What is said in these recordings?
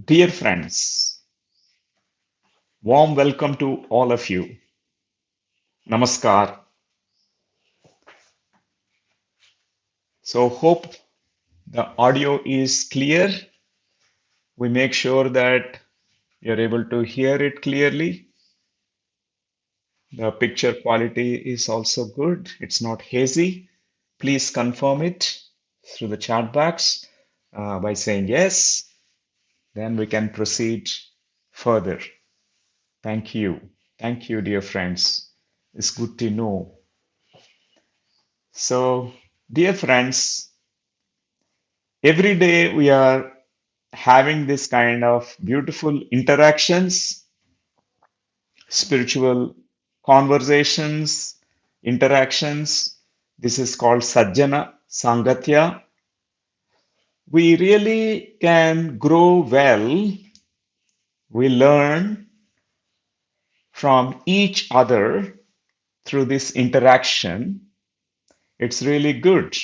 Dear friends, warm welcome to all of you. Namaskar. So, hope the audio is clear. We make sure that you're able to hear it clearly. The picture quality is also good, it's not hazy. Please confirm it through the chat box by saying yes. Then we can proceed further. Thank you. Thank you, dear friends. It's good to know. So, dear friends, every day we are having this kind of beautiful interactions, spiritual conversations, interactions. This is called Sajjana Sangatya. We really can grow well. We learn from each other through this interaction. It's really good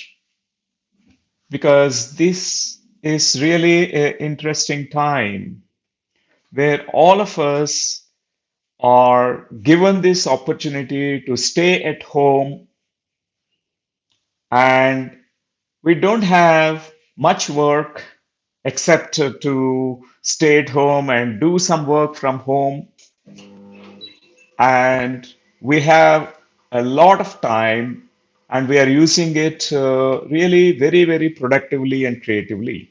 because this is really an interesting time where all of us are given this opportunity to stay at home and we don't have much work except to stay at home and do some work from home. And we have a lot of time and we are using it really very, very productively and creatively.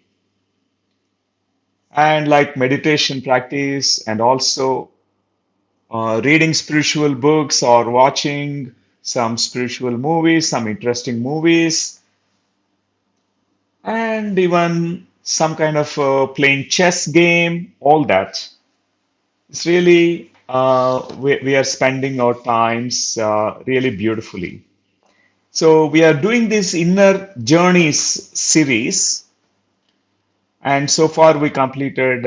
And like meditation practice and also reading spiritual books or watching some spiritual movies, some interesting movies, and even some kind of playing chess game, all that. It's really, we are spending our times really beautifully. So we are doing this Inner Journeys series, and so far we completed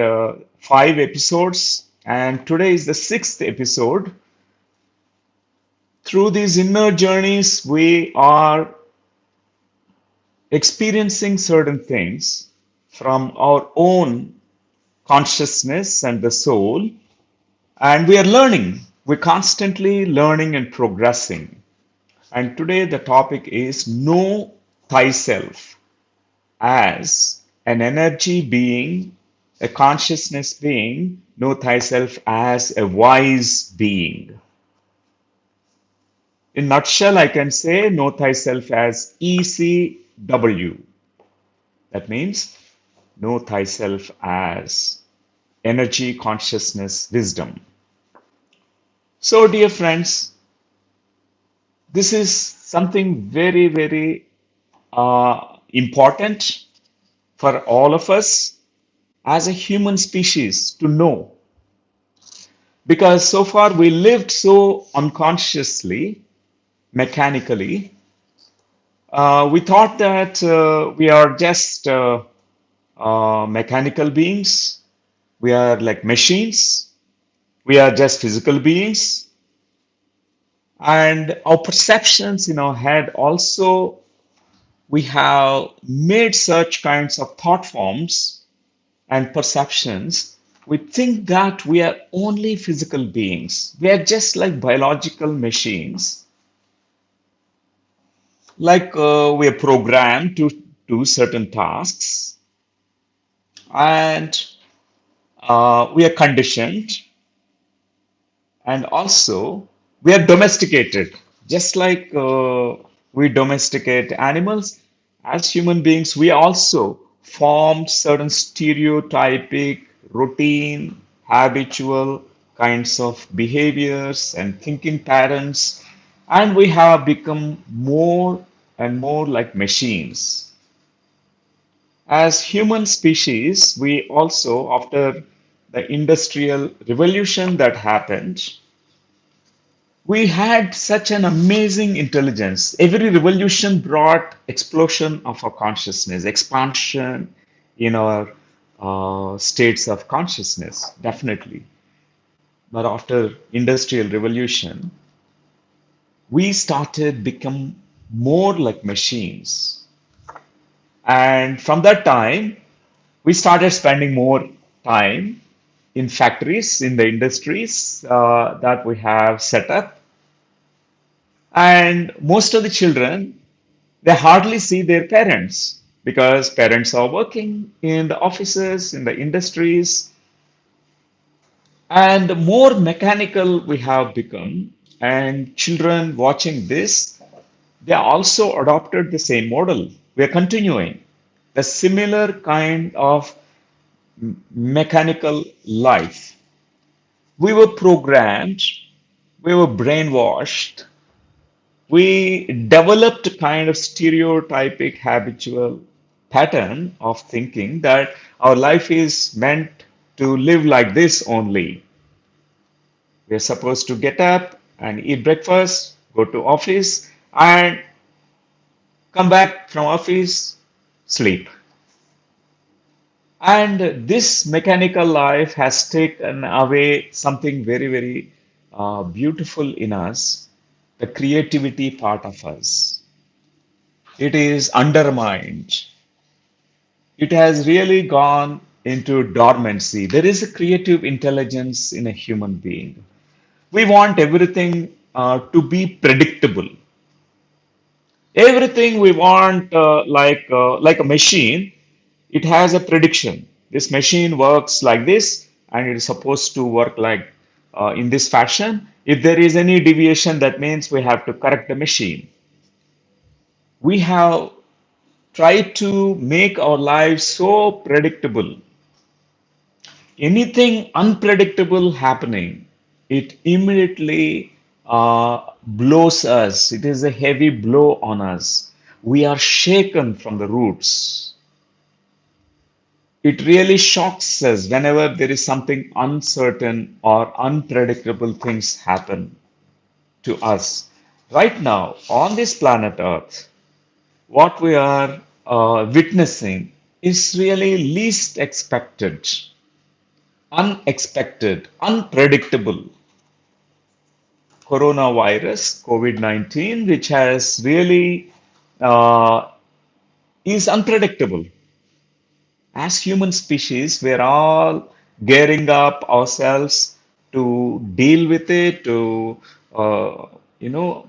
5 episodes, and today is the sixth episode. Through these inner journeys, we are experiencing certain things from our own consciousness and the soul, and we are learning. We're constantly learning and progressing. And today, the topic is Know Thyself as an energy being, a consciousness being, know thyself as a wise being. In nutshell, I can say know thyself as ECW. That means know thyself as energy, consciousness, wisdom. So, dear friends, this is something very, very important for all of us as a human species to know. Because so far we lived so unconsciously, mechanically. We thought that we are just mechanical beings, we are like machines, we are just physical beings, and our perceptions in our head also, we have made such kinds of thought forms and perceptions. We think that we are only physical beings, we are just like biological machines, like we are programmed to do certain tasks, and we are conditioned, and also we are domesticated, just like we domesticate animals. As human beings, we also formed certain stereotypic, routine, habitual kinds of behaviors and thinking patterns, and we have become more and more like machines. As human species, we also, after the industrial revolution that happened, we had such an amazing intelligence. Every revolution brought explosion of our consciousness, expansion in our states of consciousness, definitely. But after industrial revolution, we started become more like machines. And from that time, we started spending more time in factories, in the industries that we have set up. And most of the children, they hardly see their parents because parents are working in the offices, in the industries, and the more mechanical we have become. And children watching this, they also adopted the same model. We're continuing the similar kind of mechanical life. We were programmed, we were brainwashed, we developed a kind of stereotypic habitual pattern of thinking that our life is meant to live like this only. We're supposed to get up and eat breakfast, go to office, and come back from office, sleep. And this mechanical life has taken away something very, very beautiful in us, the creativity part of us. It is undermined. It has really gone into dormancy. There is a creative intelligence in a human being. We want everything to be predictable. Everything we want, like a machine, it has a prediction. This machine works like this, and it is supposed to work like in this fashion. If there is any deviation, that means we have to correct the machine. We have tried to make our lives so predictable. Anything unpredictable happening, it immediately blows us. It is a heavy blow on us. We are shaken from the roots. It really shocks us whenever there is something uncertain or unpredictable things happen to us. Right now, on this planet Earth, what we are witnessing is really least expected, unexpected, unpredictable. Coronavirus, COVID-19, which has really uh, is unpredictable. As human species, we're all gearing up ourselves to deal with it, to uh, you know,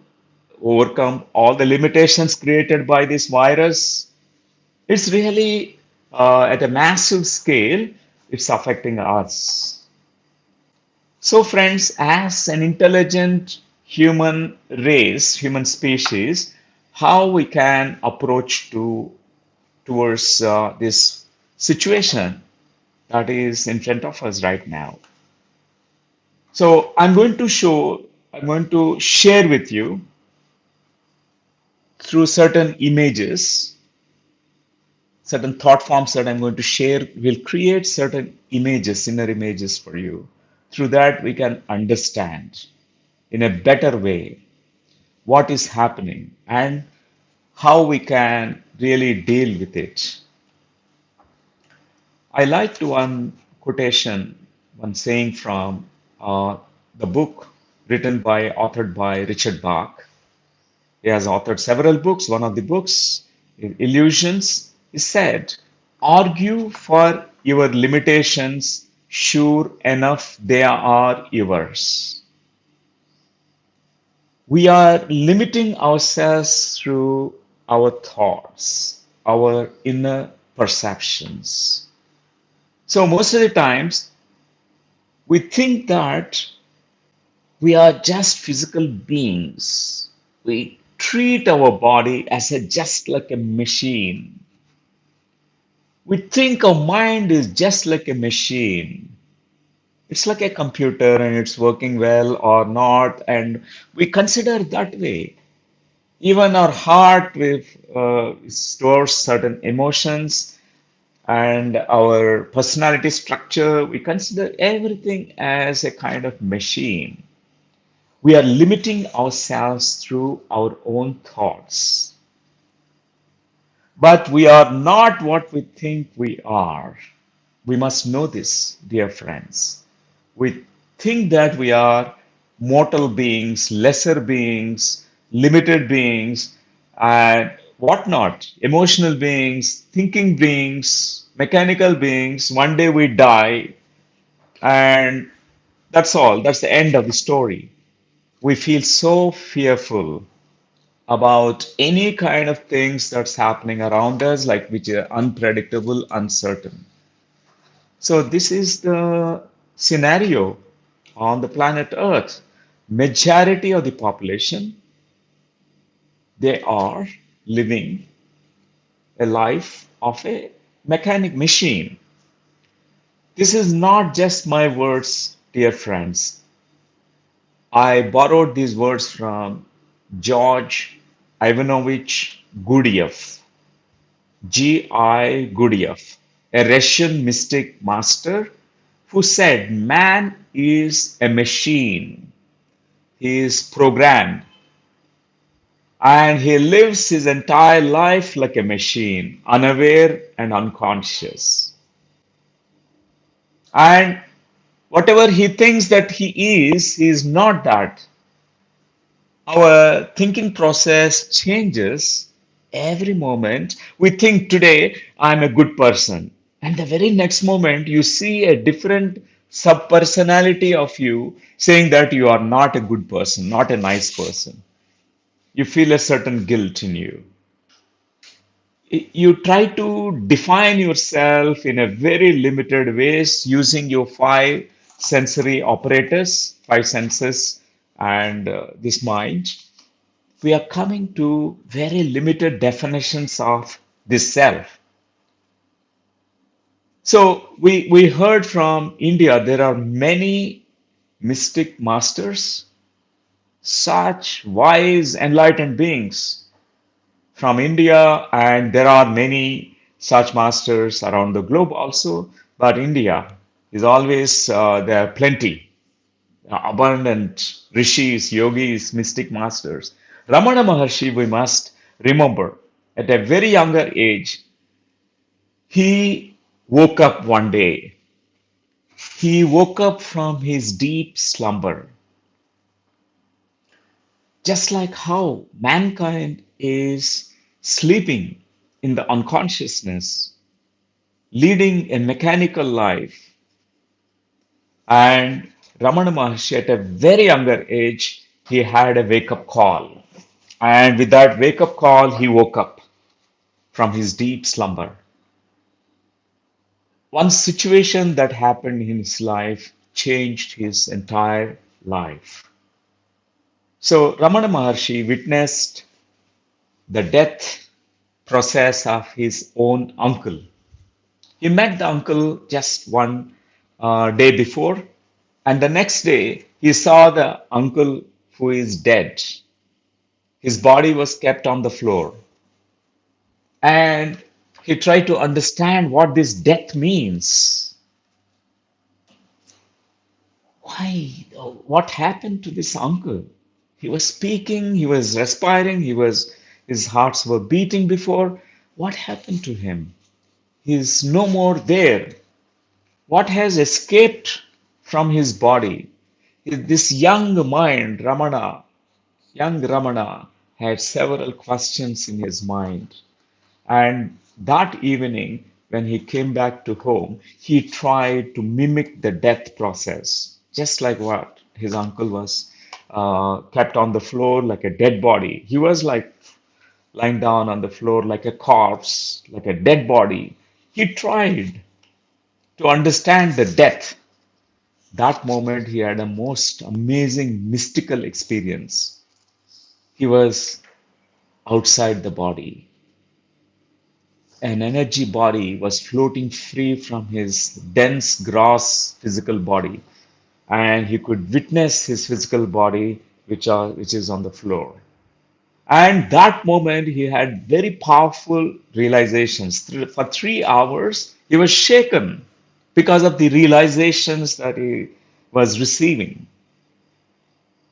overcome all the limitations created by this virus. It's really at a massive scale, it's affecting us. So, friends, as an intelligent human race, human species, how we can approach towards this situation that is in front of us right now. So, I'm going to share with you through certain images, certain thought forms that I'm going to share will create certain images, inner images for you. Through that, we can understand in a better way what is happening and how we can really deal with it. I liked one quotation, one saying from the book written by, authored by Richard Bach. He has authored several books. One of the books, Illusions, is said, argue for your limitations, sure enough they are yours. We are limiting ourselves through our thoughts, our inner perceptions. So most of the times we think that we are just physical beings. We treat our body as a just like a machine. We think our mind is just like a machine. It's like a computer and it's working well or not, and we consider that way. Even our heart with, stores certain emotions and our personality structure, we consider everything as a kind of machine. We are limiting ourselves through our own thoughts. But we are not what we think we are. We must know this, dear friends. We think that we are mortal beings, lesser beings, limited beings, and whatnot, emotional beings, thinking beings. Mechanical beings, one day we die, and that's all. That's the end of the story. We feel so fearful about any kind of things that's happening around us, like which are unpredictable, uncertain. So this is the scenario on the planet Earth. Majority of the population, they are living a life of a mechanic machine. This is not just my words, dear friends. I borrowed these words from George Ivanovich Gurdjieff, G.I. Gurdjieff, a Russian mystic master who said, "Man is a machine. He is programmed and he lives his entire life like a machine, unaware and unconscious. And whatever he thinks that he is not that. Our thinking process changes every moment. We think today, I'm a good person. And the very next moment, you see a different subpersonality of you saying that you are not a good person, not a nice person. You feel a certain guilt in you. You try to define yourself in a very limited ways using your five sensory operators, five senses, and this mind. We are coming to very limited definitions of this self. So we heard from India, there are many mystic masters, such wise, enlightened beings from India, and there are many such masters around the globe also. But India is always, there are plenty, abundant rishis, yogis, mystic masters. Ramana Maharshi, we must remember, at a very younger age, he woke up one day. He woke up from his deep slumber, just like how mankind is sleeping in the unconsciousness, leading a mechanical life. And Ramana Maharshi, at a very younger age, he had a wake up call. And with that wake up call, he woke up from his deep slumber. One situation that happened in his life changed his entire life. So, Ramana Maharshi witnessed the death process of his own uncle. He met the uncle just one day before, and the next day he saw the uncle who is dead. His body was kept on the floor, and he tried to understand what this death means. Why? What happened to this uncle? He was speaking, he was respiring, his hearts were beating before. What happened to him? He is no more there. What has escaped from his body? This young mind, young Ramana, had several questions in his mind. And that evening, when he came back to home, he tried to mimic the death process, just like what his uncle was kept on the floor like a dead body. He was like lying down on the floor like a corpse, like a dead body. He tried to understand the death. That moment, he had a most amazing mystical experience. He was outside the body. An energy body was floating free from his dense, gross physical body, and he could witness his physical body, which is on the floor. And that moment, he had very powerful realizations. For 3 hours, he was shaken because of the realizations that he was receiving.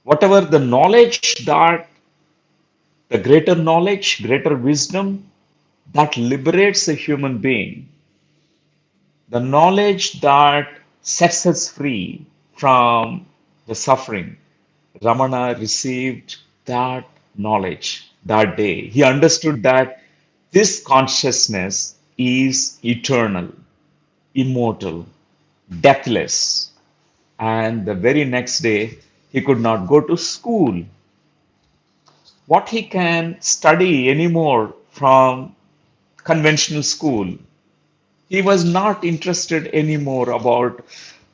Whatever the knowledge that, the greater knowledge, greater wisdom that liberates a human being, the knowledge that sets us free from the suffering. Ramana received that knowledge that day. He understood that this consciousness is eternal, immortal, deathless. And the very next day, he could not go to school. What he can study anymore from conventional school? He was not interested anymore about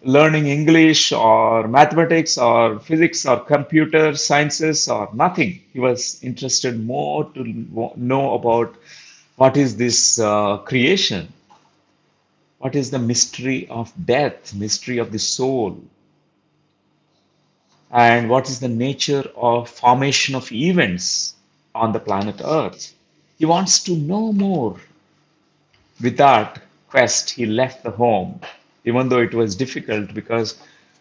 learning English or mathematics or physics or computer sciences or nothing. He was interested more to know about what is this creation, what is the mystery of death, mystery of the soul, and what is the nature of formation of events on the planet Earth. He wants to know more. With that quest, he left the home, even though it was difficult because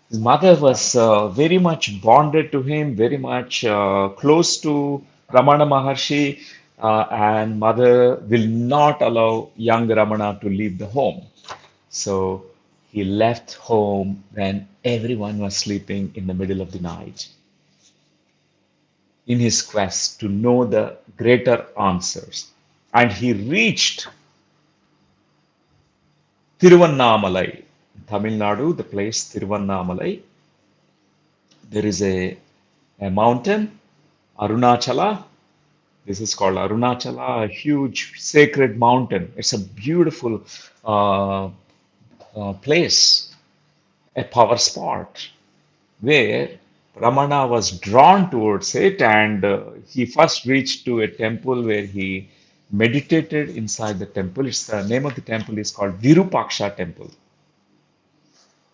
his mother was very much bonded to him, very much close to Ramana Maharshi, and mother will not allow young Ramana to leave the home. So he left home when everyone was sleeping in the middle of the night in his quest to know the greater answers. And he reached Tiruvannamalai, Tamil Nadu, the place Tiruvannamalai. There is a mountain, Arunachala. This is called Arunachala, a huge sacred mountain. It's a beautiful uh, place, a power spot where Ramana was drawn towards it, and he first reached to a temple where he meditated inside the temple. It's the name of the temple is called Virupaksha temple.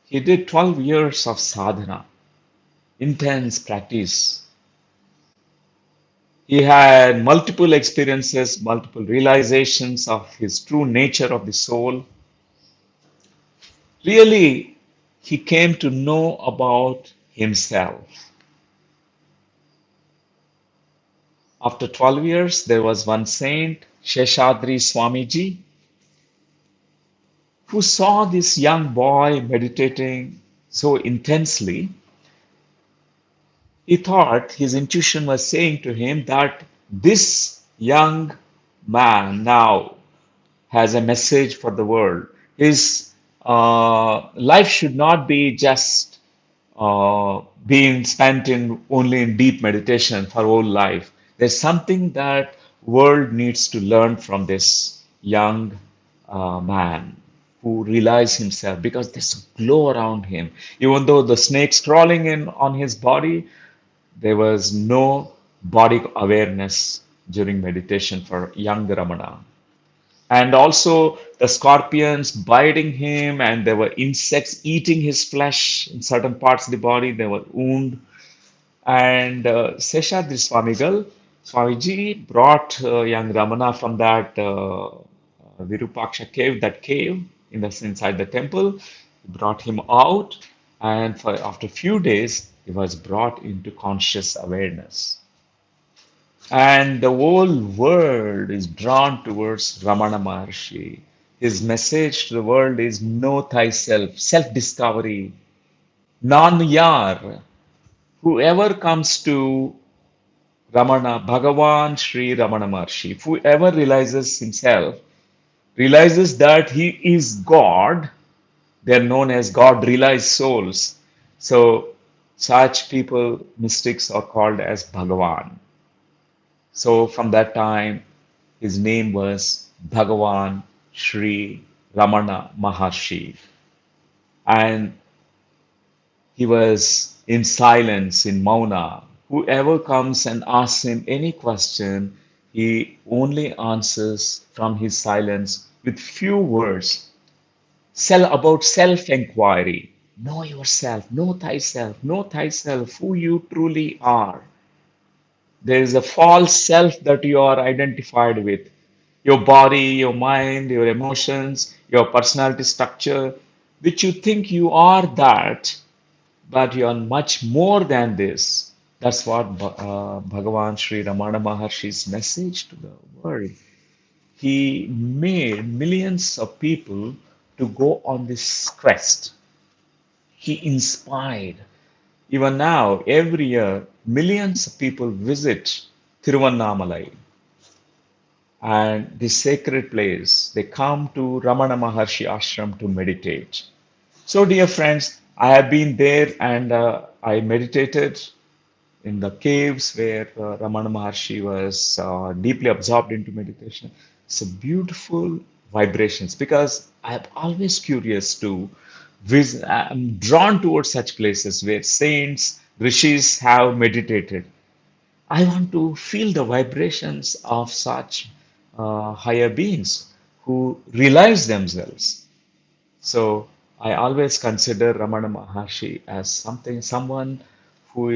He did 12 years of sadhana, intense practice. He had multiple experiences, multiple realizations of his true nature of the soul. Really, he came to know about himself. After 12 years, there was one saint, Sheshadri Swamiji, who saw this young boy meditating so intensely. He thought his intuition was saying to him that this young man now has a message for the world. His life should not be just being spent in only in deep meditation for whole life. There's something that world needs to learn from this young man who realized himself because there's a glow around him. Even though the snakes crawling in on his body, there was no body awareness during meditation for young Ramana. And also the scorpions biting him, and there were insects eating his flesh in certain parts of the body. There were wound. And Seshadri Swamiji brought young Ramana from that Virupaksha cave, that cave in the inside the temple. He brought him out, and after a few days, he was brought into conscious awareness. And the whole world is drawn towards Ramana Maharshi. His message to the world is know thyself, self discovery, non yar. Whoever comes to Ramana, Bhagavan Sri Ramana Maharshi, whoever realizes himself, realizes that he is God, they are known as God realized souls. So, such people, mystics, are called as Bhagavan. So, from that time, his name was Bhagavan Sri Ramana Maharshi. And he was in silence, in Mauna. Whoever comes and asks him any question, he only answers from his silence with few words. About self inquiry. Know yourself, know thyself, who you truly are. There is a false self that you are identified with. Your body, your mind, your emotions, your personality structure, which you think you are that, but you are much more than this. That's what Bhagavan Sri Ramana Maharshi's message to the world. He made millions of people to go on this quest. He inspired. Even now, every year, millions of people visit Tiruvannamalai. and this sacred place. They come to Ramana Maharshi ashram to meditate. So, dear friends, I have been there and I meditated in the caves where Ramana Maharshi was deeply absorbed into meditation. It's a beautiful vibrations because I'm always curious to visit. I'm drawn towards such places where saints, rishis have meditated. I want to feel the vibrations of such higher beings who realize themselves. So I always consider Ramana Maharshi as someone who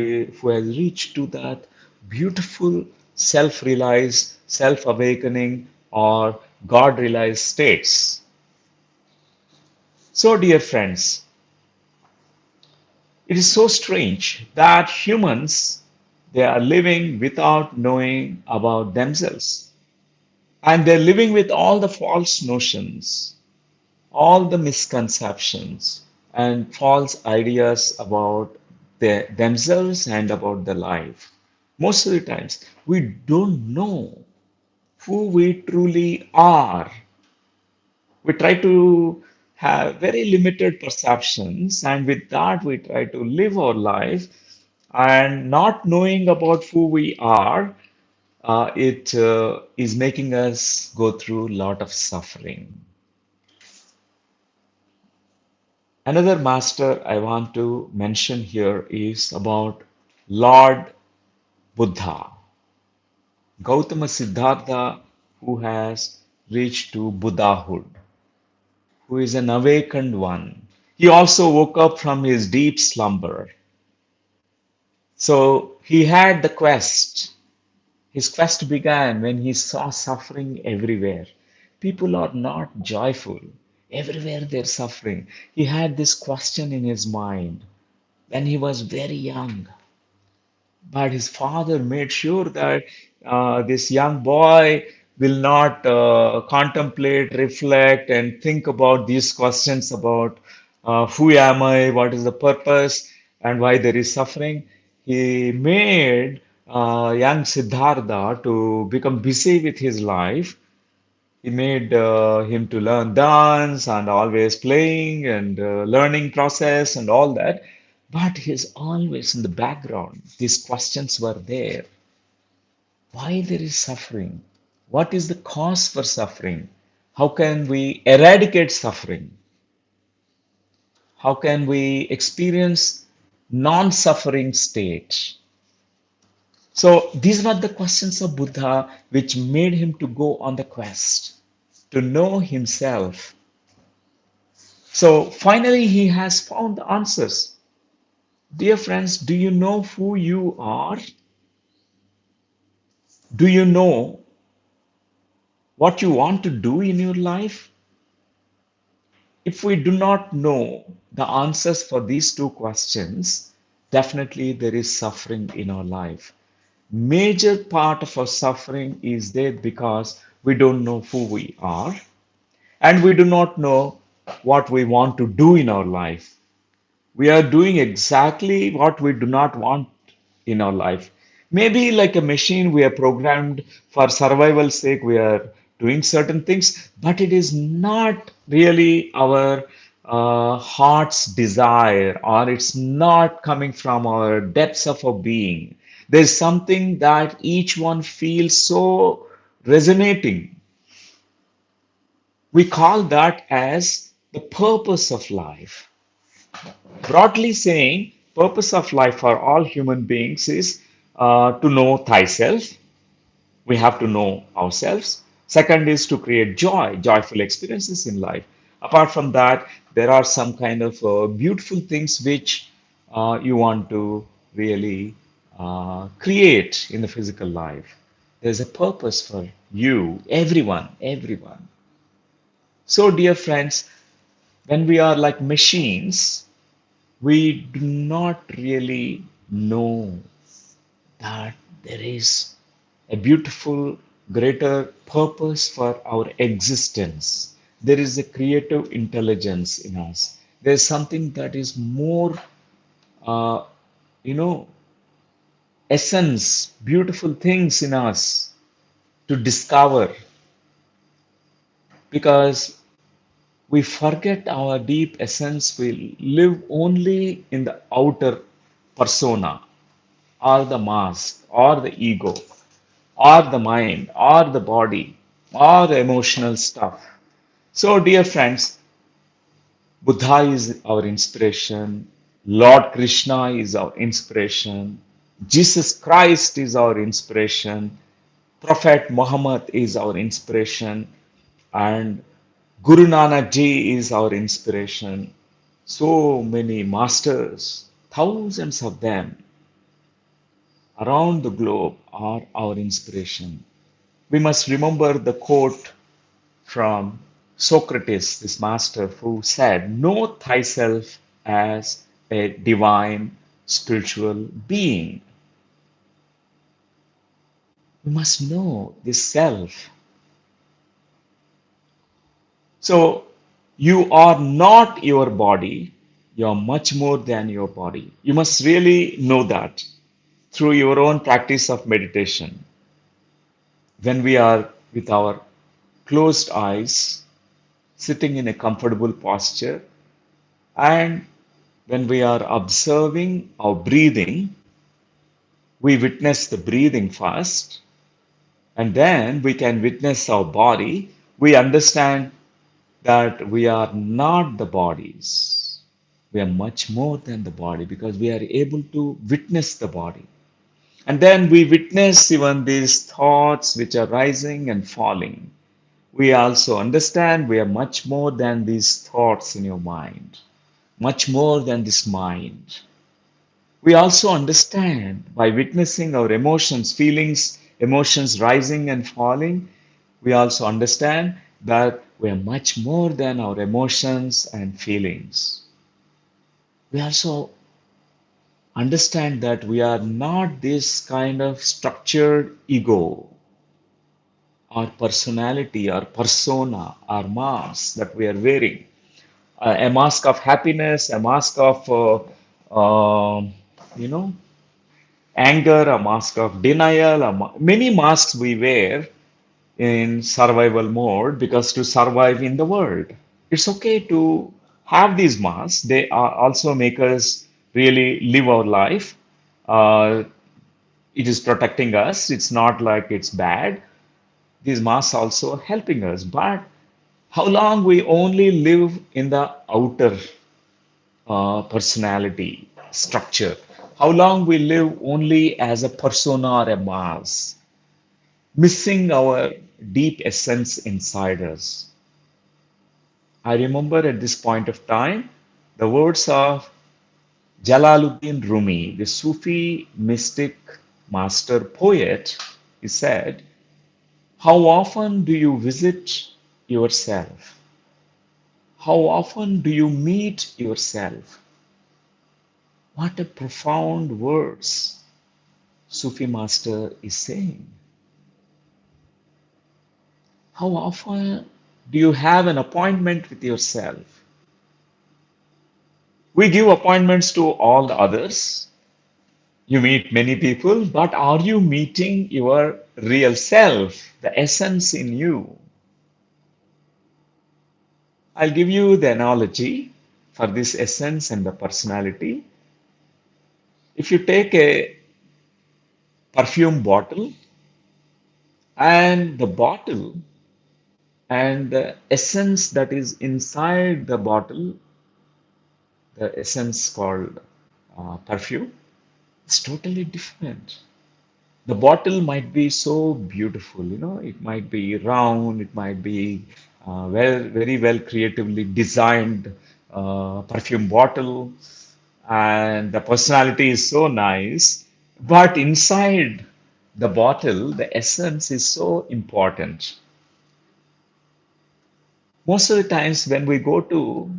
has reached to that beautiful self-realized, self-awakening, or God-realized states. So, dear friends, it is so strange that humans they are living without knowing about themselves, and they're living with all the false notions, all the misconceptions and false ideas about themselves and about the life. Most of the times, we don't know who we truly are. We try to have very limited perceptions, and with that, we try to live our life. And not knowing about who we are, it is making us go through a lot of suffering. Another master I want to mention here is about Lord Buddha, Gautama Siddhartha, who has reached to Buddhahood, who is an awakened one. He also woke up from his deep slumber. So he had the quest. His quest began when he saw suffering everywhere. People are not joyful. Everywhere they're suffering. He had this question in his mind when he was very young. But his father made sure that this young boy will not contemplate, reflect, and think about these questions about who am I, what is the purpose, and why there is suffering. He made young Siddhartha to become busy with his life. He made him to learn dance and always playing and learning process and all that. But he's always in the background. These questions were there. Why there is suffering? What is the cause for suffering? How can we eradicate suffering? How can we experience non-suffering state? So these were the questions of Buddha which made him to go on the quest to know himself. So finally, he has found the answers. Dear friends, do you know who you are? Do you know what you want to do in your life? If we do not know the answers for these two questions, definitely there is suffering in our life. Major part of our suffering is there because we don't know who we are and we do not know what we want to do in our life. We are doing exactly what we do not want in our life. Maybe like a machine, we are programmed for survival sake, we are doing certain things, but it is not really our heart's desire, or it's not coming from our depths of our being. There's something that each one feels so resonating. We call that as the purpose of life. Broadly saying, purpose of life for all human beings is to know thyself. We have to know ourselves. Second is to create joy, joyful experiences in life. Apart from that, there are some kind of beautiful things which you want to really create in the physical life. There's a purpose for you, everyone. So, dear friends, when we are like machines, we do not really know that there is a beautiful, greater purpose for our existence. There is a creative intelligence in us. There's something that is more, uh, you know, essence, beautiful things in us to discover. because we forget our deep essence. We live only in the outer persona, or the mask, or the ego, or the mind, or the body, or the emotional stuff. So, dear friends, Buddha is our inspiration, Lord Krishna is our inspiration, Jesus Christ is our inspiration, Prophet Muhammad is our inspiration, and Guru Nanak Ji is our inspiration. So many masters, thousands of them around the globe are our inspiration. We must remember the quote from Socrates, this master, who said, "Know thyself as a divine spiritual being." We must know this self. So, you are not your body, you are much more than your body. You must really know that through your own practice of meditation. When we are with our closed eyes, sitting in a comfortable posture, and when we are observing our breathing, we witness the breathing first, and then we can witness our body. We understand that we are not the bodies. We are much more than the body because we are able to witness the body. And then we witness even these thoughts which are rising and falling. We also understand we are much more than these thoughts in your mind, much more than this mind. We also understand by witnessing our emotions, feelings, emotions rising and falling, we also understand that we are much more than our emotions and feelings. We also understand that we are not this kind of structured ego, our personality, our persona, our mask that we are wearing. A mask of happiness, a mask of, you know, anger, a mask of denial, many masks we wear in survival mode because to survive in the world. It's okay to have these masks. They are also make us really live our life. Uh, it is protecting us. It's not like it's bad. These masks also helping us. But how long we only live in the outer personality structure? How long we live only as a persona or a mask, missing our deep essence inside us? I remember at this point of time the words of Jalaluddin Rumi, the Sufi mystic master poet. He said, "How often do you visit yourself? How often do you meet yourself?" What a profound words Sufi master is saying. How often do you have an appointment with yourself? We give appointments to all the others. You meet many people, but are you meeting your real self, the essence in you? I'll give you the analogy for this essence and the personality. If you take a perfume bottle and the bottle and the essence that is inside the bottle, the essence called perfume, is totally different. The bottle might be so beautiful, it might be round, it might be very well creatively designed perfume bottle, and the personality is so nice, but inside the bottle, the essence is so important. Most of the times when we go to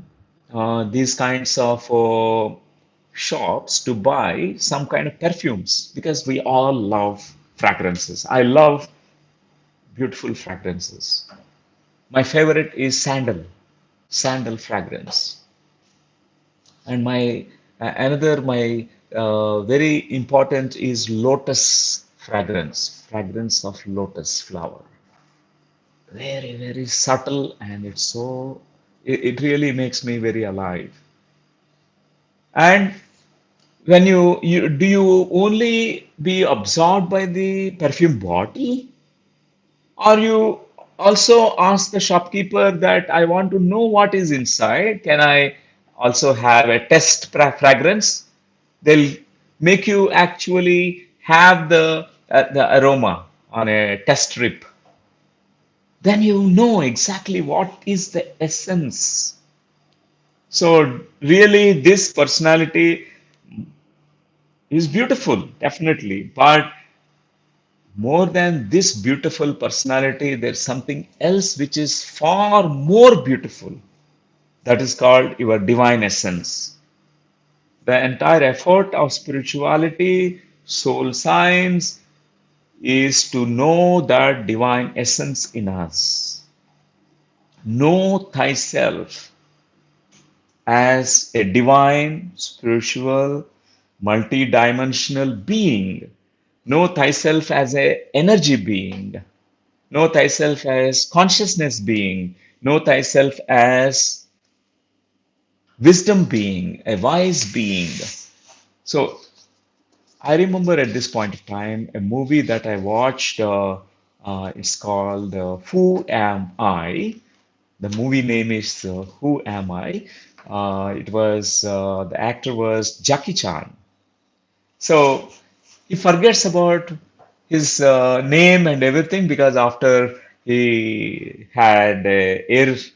these kinds of shops to buy some kind of perfumes, because we all love fragrances. I love beautiful fragrances. My favorite is sandal fragrance. And my another my very important is lotus fragrance of lotus flower. very, very subtle, and it's so, it really makes me very alive. And when you do you only be absorbed by the perfume bottle, or you also ask the shopkeeper that I want to know what is inside? Can I also have a test fragrance? They'll make you actually have the aroma on a test strip. Then you know exactly what is the essence. So really, this personality is beautiful, definitely. But more than this beautiful personality, there's something else which is far more beautiful. That is called your divine essence. The entire effort of spirituality, soul science, is to know that divine essence in us. Know thyself as a divine, spiritual, multi-dimensional being. Know thyself as a energy being. Know thyself as consciousness being. Know thyself as wisdom being, a wise being. So I remember at this point of time a movie that I watched. It's called Who Am I? The movie name is Who Am I? It was the actor was Jackie Chan. So he forgets about his name and everything because after he had a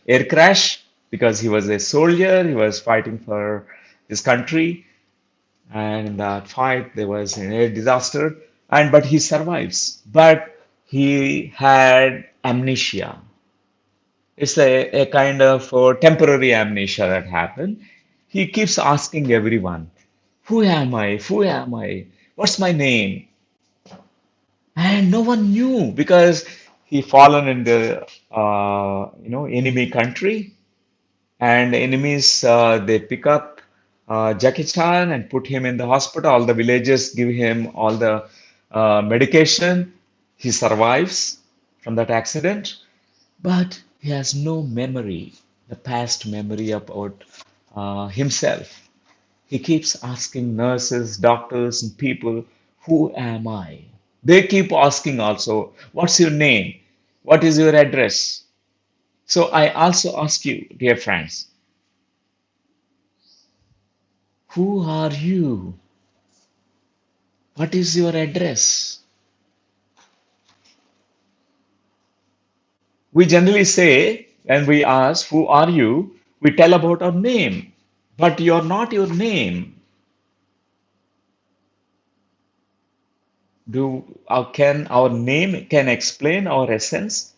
air crash because he was a soldier, he was fighting for his country, and in that fight there was an air disaster, and but he survives. But he had amnesia. It's a kind of temporary amnesia that happened. He keeps asking everyone, who am I? Who am I? What's my name? And no one knew because he fallen in the enemy country, and enemies they pick up Jackie Chan and put him in the hospital. All the villagers give him all the medication. He survives from that accident, but he has no memory, the past memory about himself. He keeps asking nurses, doctors, and people, who am I? They keep asking also, what's your name? What is your address? So I also ask you, dear friends, who are you? What is your address? We generally say, when we ask, who are you? We tell about our name, but you're not your name. Can our name can explain our essence?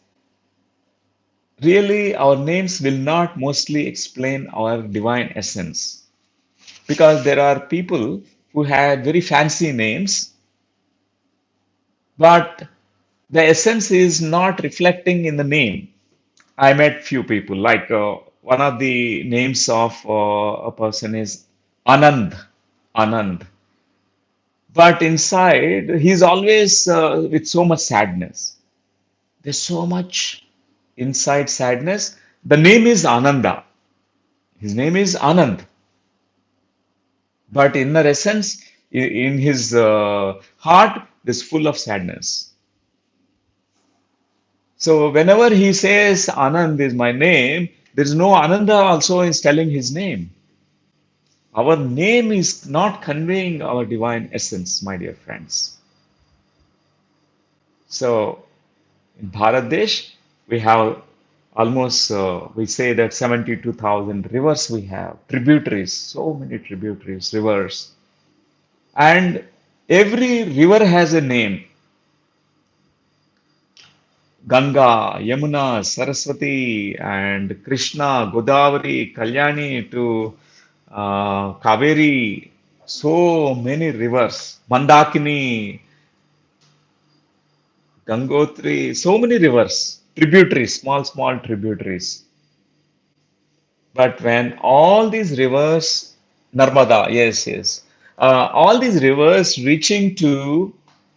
Really, our names will not mostly explain our divine essence because there are people who had very fancy names, but the essence is not reflecting in the name. I met few people, like one of the names of a person is Anand, Anand, but inside he's always with so much sadness. There's so much inside sadness. The name is Ananda. His name is Anand, but inner essence in his heart is full of sadness. So whenever he says Anand is my name, there is no Ananda also is telling his name. Our name is not conveying our divine essence, my dear friends. So in Bharat Desh, we have almost, we say that 72,000 rivers we have, tributaries, so many tributaries, rivers. And every river has a name. Ganga, Yamuna, Saraswati, and Krishna, Godavari, Kalyani to Kaveri, so many rivers, Mandakini, Gangotri, so many rivers, tributaries, small, small tributaries. But when all these rivers, Narmada, yes, yes, all these rivers reaching to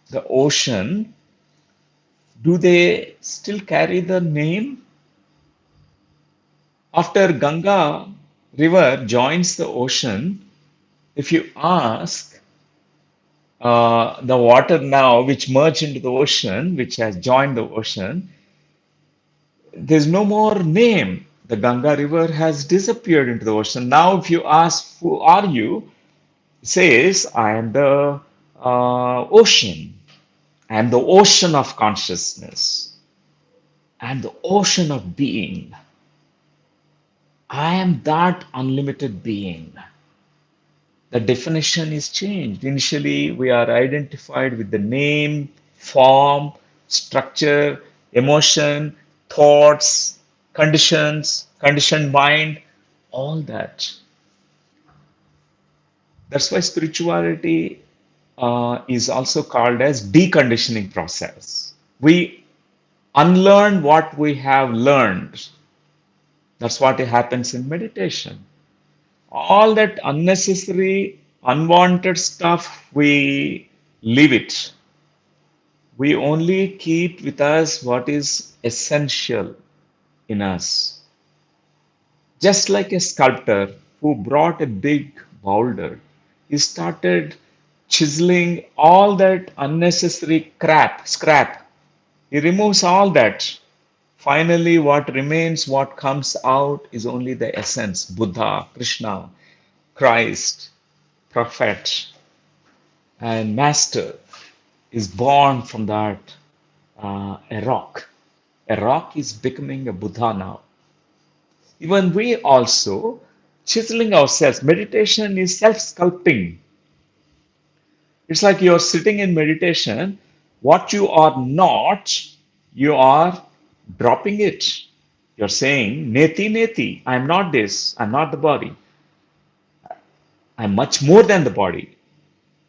the ocean, Do they still carry the name? After Ganga river joins the ocean, if you ask the water now, which merged into the ocean, which has joined the ocean, there's no more name. The Ganga river has disappeared into the ocean. Now, if you ask, who are you? It says, I am the ocean. I am the ocean of consciousness. I am the ocean of being. I am that unlimited being. The definition is changed. Initially, we are identified with the name, form, structure, emotion, thoughts, conditions, conditioned mind, all that. That's why spirituality is also called as deconditioning process. We unlearn what we have learned. That's what happens in meditation. All that unnecessary, unwanted stuff, we leave it. We only keep with us what is essential in us. Just like a sculptor who brought a big boulder, he started chiseling all that unnecessary scrap. He removes all that. Finally, what remains, what comes out is only the essence Buddha, Krishna, Christ, prophet, and master is born from that a rock. A rock is becoming a Buddha now. Even we also chiseling ourselves. Meditation is self sculpting. It's like you're sitting in meditation. What you are not, you are dropping it. You're saying, Neti, Neti, I'm not this, I'm not the body. I'm much more than the body.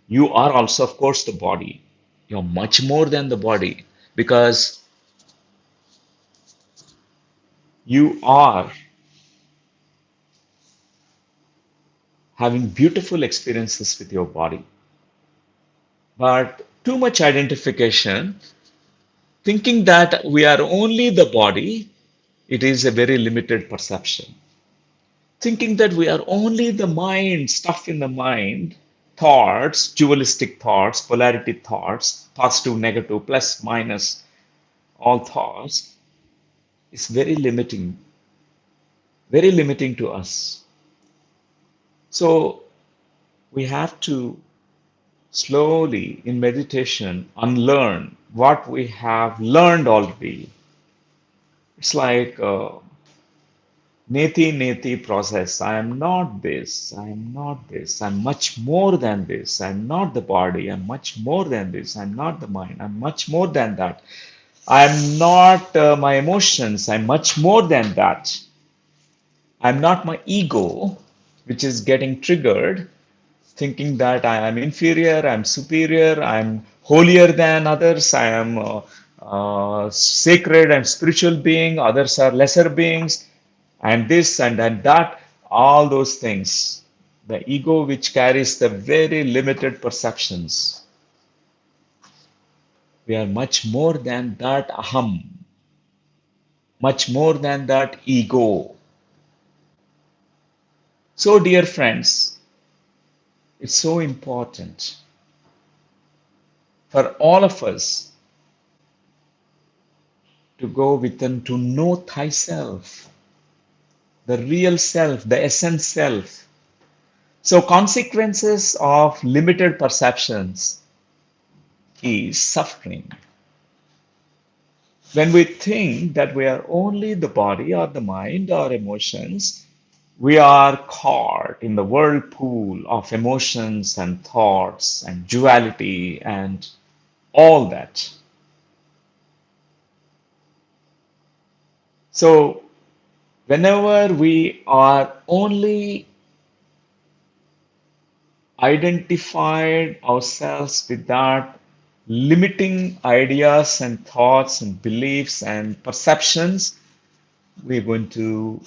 You are also, of course, the body. You're much more than the body because you are having beautiful experiences with your body. But too much identification, thinking that we are only the body, it is a very limited perception. Thinking that we are only the mind, stuff in the mind, thoughts, dualistic thoughts, polarity thoughts, positive, negative, plus, minus, all thoughts, is very limiting to us. So we have to slowly in meditation unlearn what we have learned already. It's like neti neti process. I am not this. I am not this. I'm much more than this. I'm not the body. I'm much more than this. I'm not the mind. I'm much more than that. I'm not my emotions. I'm much more than that. I'm not my ego, which is getting triggered, thinking that I am inferior, I'm superior, I'm holier than others, I am sacred and spiritual being, others are lesser beings, and this and that, all those things. The ego, which carries the very limited perceptions. We are much more than that aham, much more than that ego. So, dear friends, it's so important for all of us to go within to know thyself, the real self, the essence self. So, consequences of limited perceptions is suffering. When we think that we are only the body or the mind or emotions, we are caught in the whirlpool of emotions and thoughts and duality and all that. So, whenever we are only identified ourselves with that limiting ideas and thoughts and beliefs and perceptions, we're going to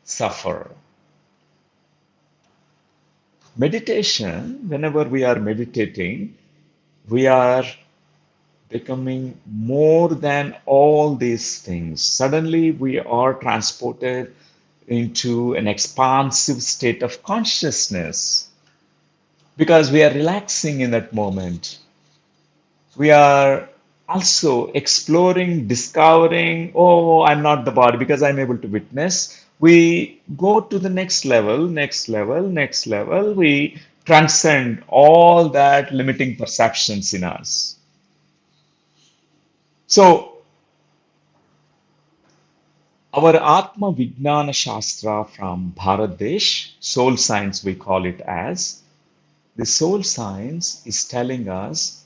suffer. Meditation, whenever we are meditating, we are becoming more than all these things. Suddenly, we are transported into an expansive state of consciousness because we are relaxing in that moment. We are also exploring, discovering, oh, I'm not the body because I'm able to witness. We go to the next level, next level, next level. We transcend all that limiting perceptions in us. So, our Atma Vijnana Shastra from Bharat Desh, soul science we call it as, the soul science is telling us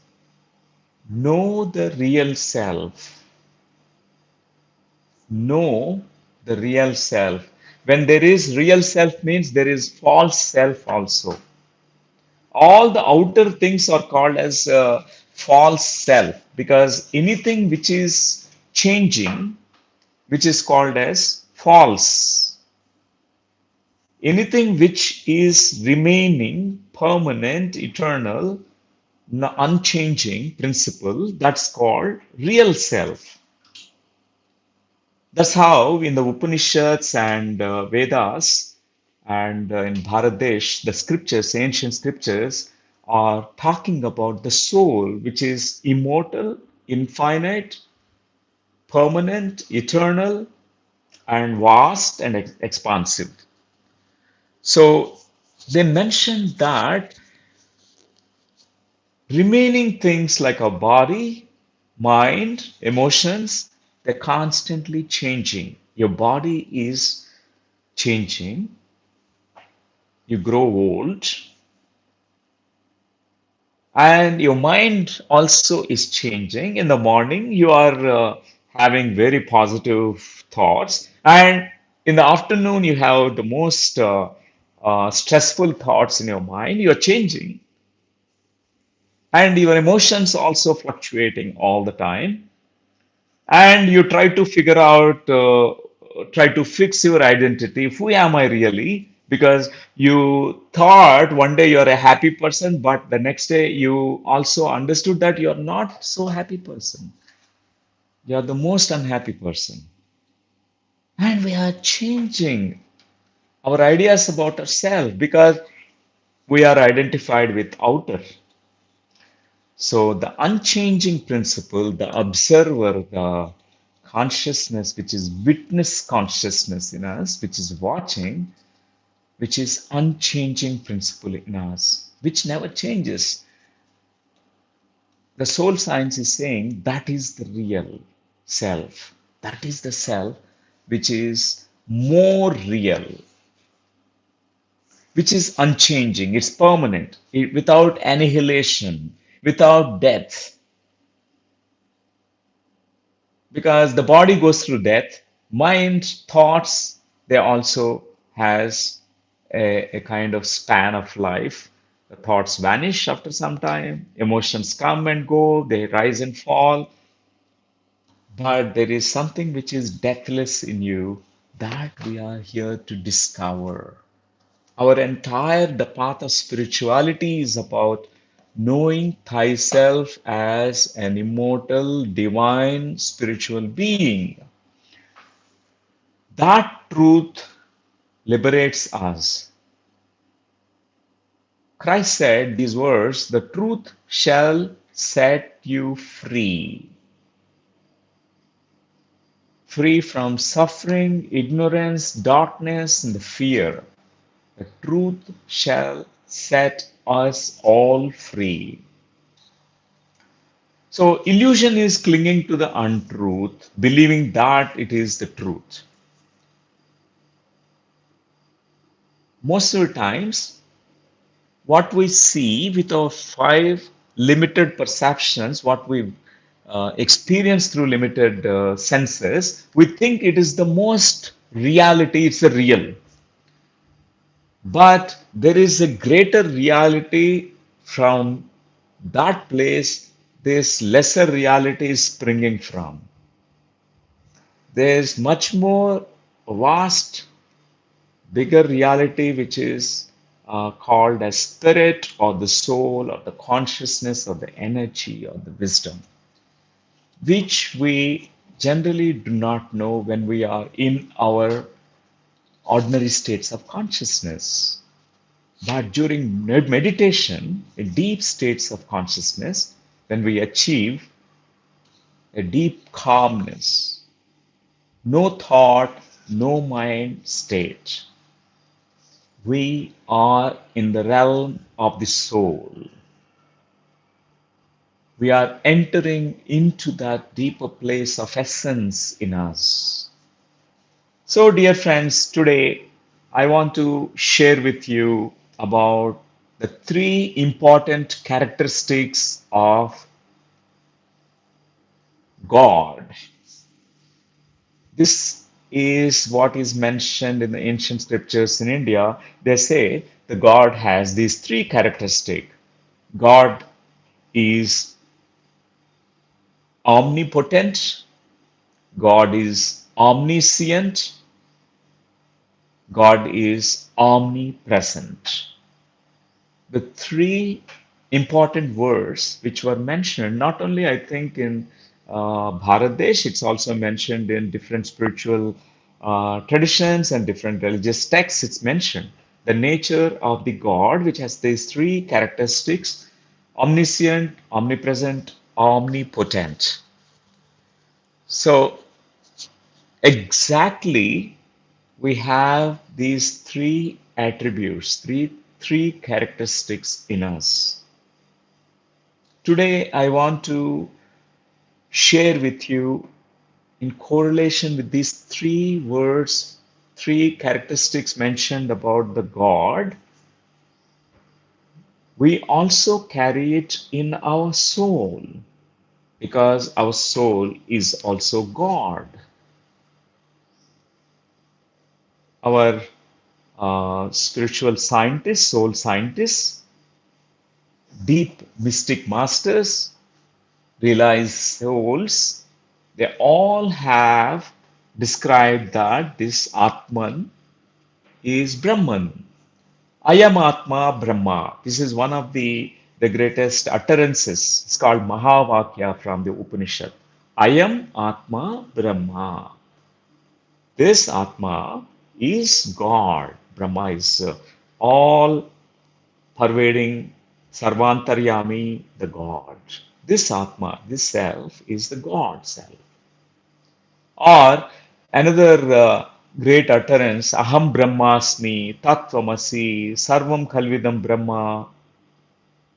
know the real self. Know the real self. When there is real self means there is false self also. All the outer things are called as false self because anything which is changing, which is called as false. Anything which is remaining, permanent, eternal, unchanging principle, that's called real self. That's how in the Upanishads and Vedas and in Bharadesh, the scriptures, ancient scriptures, are talking about the soul, which is immortal, infinite, permanent, eternal, and vast and expansive. So they mentioned that remaining things like our body, mind, emotions, they're constantly changing. Your body is changing, you grow old, and your mind also is changing. In the morning, you are having very positive thoughts, and in the afternoon, you have the most stressful thoughts in your mind. You're changing, and your emotions also fluctuating all the time. And you try to figure out, try to fix your identity. Who am I really? Because you thought one day you're a happy person, but the next day you also understood that you're not so happy person. You're the most unhappy person. And we are changing our ideas about ourselves because we are identified with outer. So the unchanging principle, the observer, the consciousness, which is witness consciousness in us, which is watching, which is unchanging principle in us, which never changes. The soul science is saying that is the real self. That is the self which is more real, which is unchanging, it's permanent, without annihilation, without death. Because the body goes through death, mind, thoughts, they also has a kind of span of life. The thoughts vanish after some time, emotions come and go, they rise and fall, but there is something which is deathless in you that we are here to discover. Our entire the path of spirituality is about knowing thyself as an immortal, divine, spiritual being. That truth liberates us. Christ said these words, the truth shall set you free. Free from suffering, ignorance, darkness, and the fear. The truth shall set us all free. So, illusion is clinging to the untruth, believing that it is the truth. Most of the times, what we see with our five limited perceptions, what we experience through limited senses, we think it is the most reality, it's the real. But there is a greater reality from that place, this lesser reality is springing from. There's much more vast, bigger reality which is called as spirit or the soul or the consciousness or the energy or the wisdom. which we generally do not know when we are in our ordinary states of consciousness. But during meditation, in deep states of consciousness, when we achieve a deep calmness, no thought, no mind state, we are in the realm of the soul. We are entering into that deeper place of essence in us. So, dear friends, today I want to share with you about the three important characteristics of God. This is what is mentioned in the ancient scriptures in India. They say the God has these three characteristics. God is omnipotent, God is omniscient, God is omnipresent. The three important words which were mentioned, not only I think in Bharat Desh, it's also mentioned in different spiritual traditions and different religious texts. It's mentioned the nature of the God, which has these three characteristics: omniscient, omnipresent, omnipotent. So, exactly, we have these three attributes, three characteristics in us. Today, I want to share with you, in correlation with these three words, three characteristics mentioned about the God, we also carry it in our soul because our soul is also God. Our spiritual scientists, soul scientists, deep mystic masters, realized souls, they all have described that this Atman is Brahman. Ayam Atma Brahma. This is one of the greatest utterances. It's called Mahavakya from the Upanishad. Ayam Atma Brahma. This Atma is God. Brahma is all pervading Sarvantaryami, the God. This Atma, this self, is the God self. Or another great utterance, Aham Brahmasmi, Tattvamasi, Sarvam Khalvidam Brahma,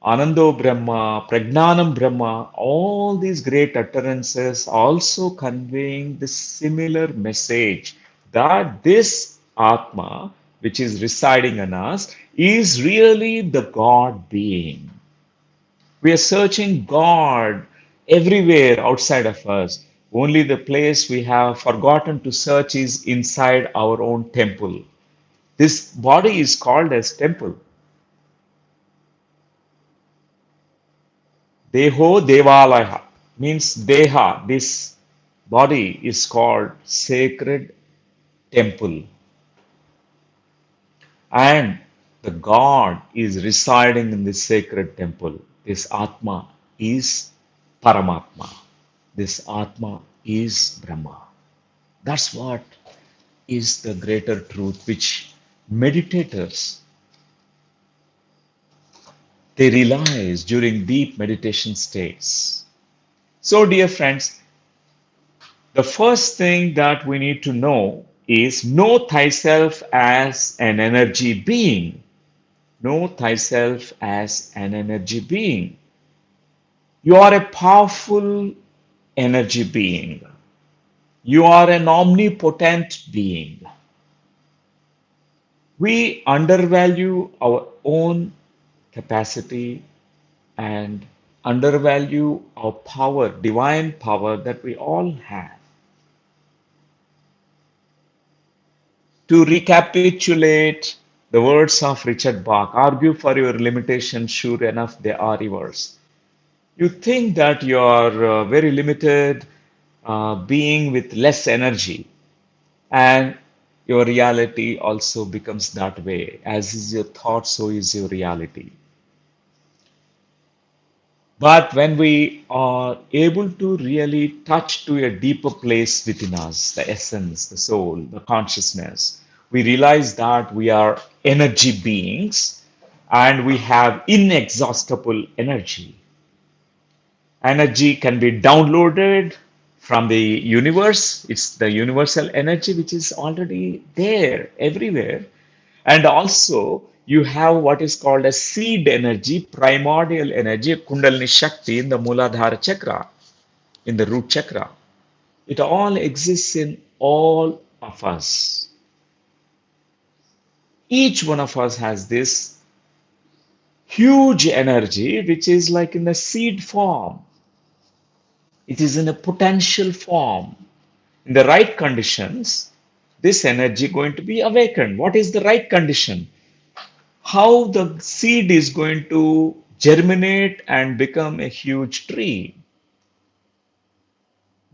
Anando Brahma, Pragnanam Brahma, all these great utterances also conveying the similar message that this Atma, which is residing in us, is really the God being. We are searching God everywhere outside of us. Only the place we have forgotten to search is inside our own temple. This body is called as temple. Deho Devalaya means Deha. This body is called sacred temple. And the God is residing in this sacred temple. This Atma is Paramatma. This Atma is Brahma. That's what is the greater truth which meditators they realize during deep meditation states. So, dear friends, the first thing that we need to know thyself as an energy being. Know thyself as an energy being. You are a powerful energy being. You are an omnipotent being. We undervalue our own capacity and undervalue our power, divine power that we all have. To recapitulate the words of Richard Bach, argue for your limitations, sure enough, they are yours. You think that you are very limited being with less energy, and your reality also becomes that way. As is your thought, so is your reality. But when we are able to really touch to a deeper place within us, the essence, the soul, the consciousness, we realize that we are energy beings and we have inexhaustible energy. Energy can be downloaded from the universe. It's the universal energy which is already there everywhere. And also, you have what is called a seed energy, primordial energy, Kundalini Shakti in the Muladhara chakra, in the root chakra. It all exists in all of us. Each one of us has this huge energy which is like in the seed form. It is in a potential form. In the right conditions, this energy going to be awakened. What is the right condition? How the seed is going to germinate and become a huge tree.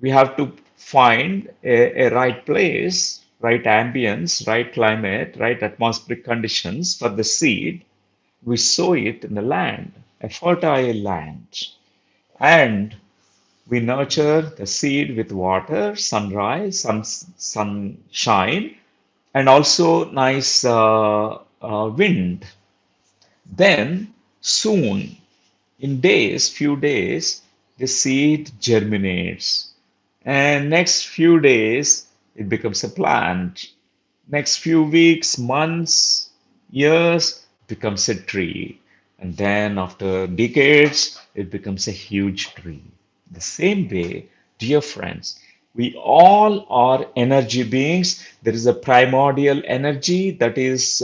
We have to find a right place, right ambience, right climate, right atmospheric conditions for the seed. We sow it in the land, a fertile land, and we nurture the seed with water, sunrise, sunshine, and also nice wind. Then soon, in days, few days, the seed germinates. And next few days, it becomes a plant. Next few weeks, months, years, becomes a tree. And then after decades, it becomes a huge tree. The same way, dear friends, we all are energy beings. There is a primordial energy that is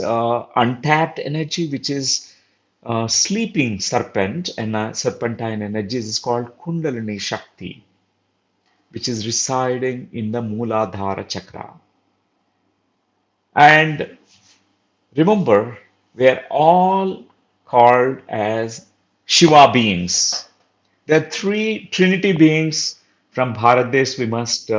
untapped energy, which is sleeping serpent, and serpentine energy is called Kundalini Shakti, which is residing in the Muladhara chakra. And remember, we are all called as Shiva beings. There are three Trinity beings from Bharat Desh. We must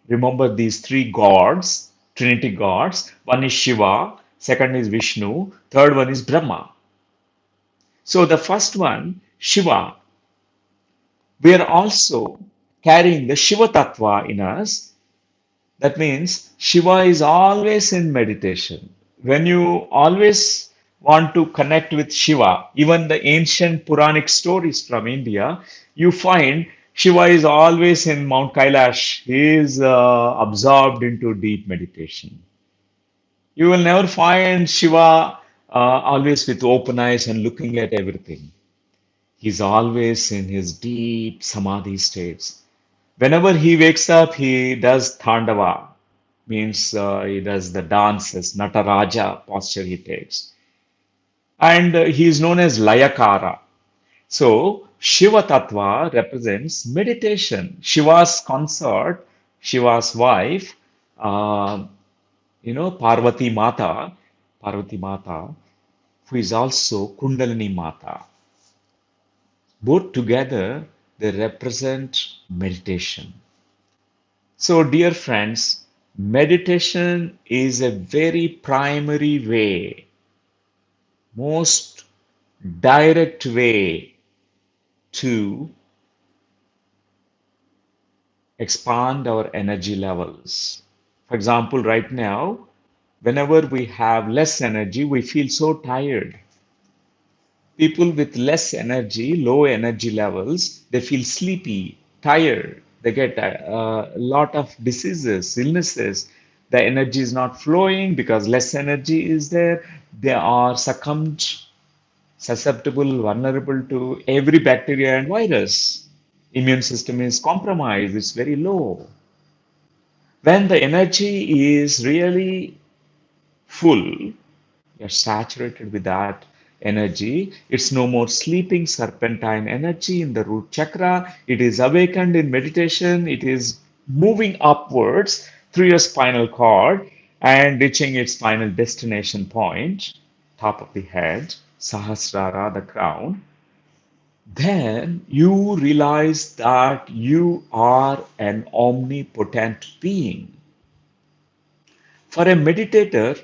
remember these three gods, Trinity gods. One is Shiva, second is Vishnu, third one is Brahma. So the first one, Shiva, we are also carrying the Shiva Tattva in us. That means Shiva is always in meditation. When you always want to connect with Shiva, even the ancient Puranic stories from India, you find Shiva is always in Mount Kailash. He is absorbed into deep meditation. You will never find Shiva always with open eyes and looking at everything. He's always in his deep samadhi states. Whenever he wakes up, he does tandava, means he does the dances, Nataraja posture he takes. And he is known as Layakara. So, Shiva Tattva represents meditation. Shiva's consort, Shiva's wife, uh, Parvati Mata, who is also Kundalini Mata. Both together, they represent meditation. So, dear friends, meditation is a very primary way, most direct way to expand our energy levels. For example, right now, whenever we have less energy, we feel so tired. People with less energy, low energy levels, they feel sleepy, tired. They get a lot of diseases, illnesses. The energy is not flowing because less energy is there. They are succumbed, susceptible, vulnerable to every bacteria and virus. Immune system is compromised, it's very low. When the energy is really full, you're saturated with that energy. It's no more sleeping serpentine energy in the root chakra. It is awakened in meditation. It is moving upwards through your spinal cord and reaching its final destination point, top of the head, Sahasrara, the crown. Then you realize that you are an omnipotent being. For a meditator,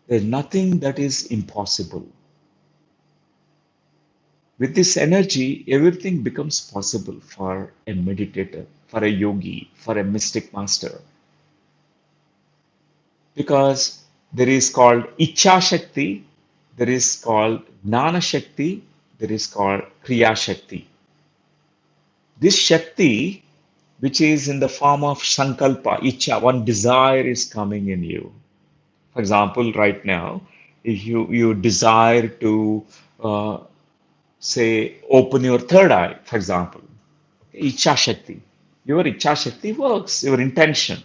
there's nothing that is impossible. With this energy, everything becomes possible for a meditator, for a yogi, for a mystic master, because there is called Icha Shakti, there is called Gnana Shakti, there is called Kriya Shakti. This Shakti, which is in the form of Sankalpa, Icha, one desire is coming in you. For example, right now, if you desire to uh, say open your third eye, for example, Icha Shakti. Your Icha Shakti works, your intention.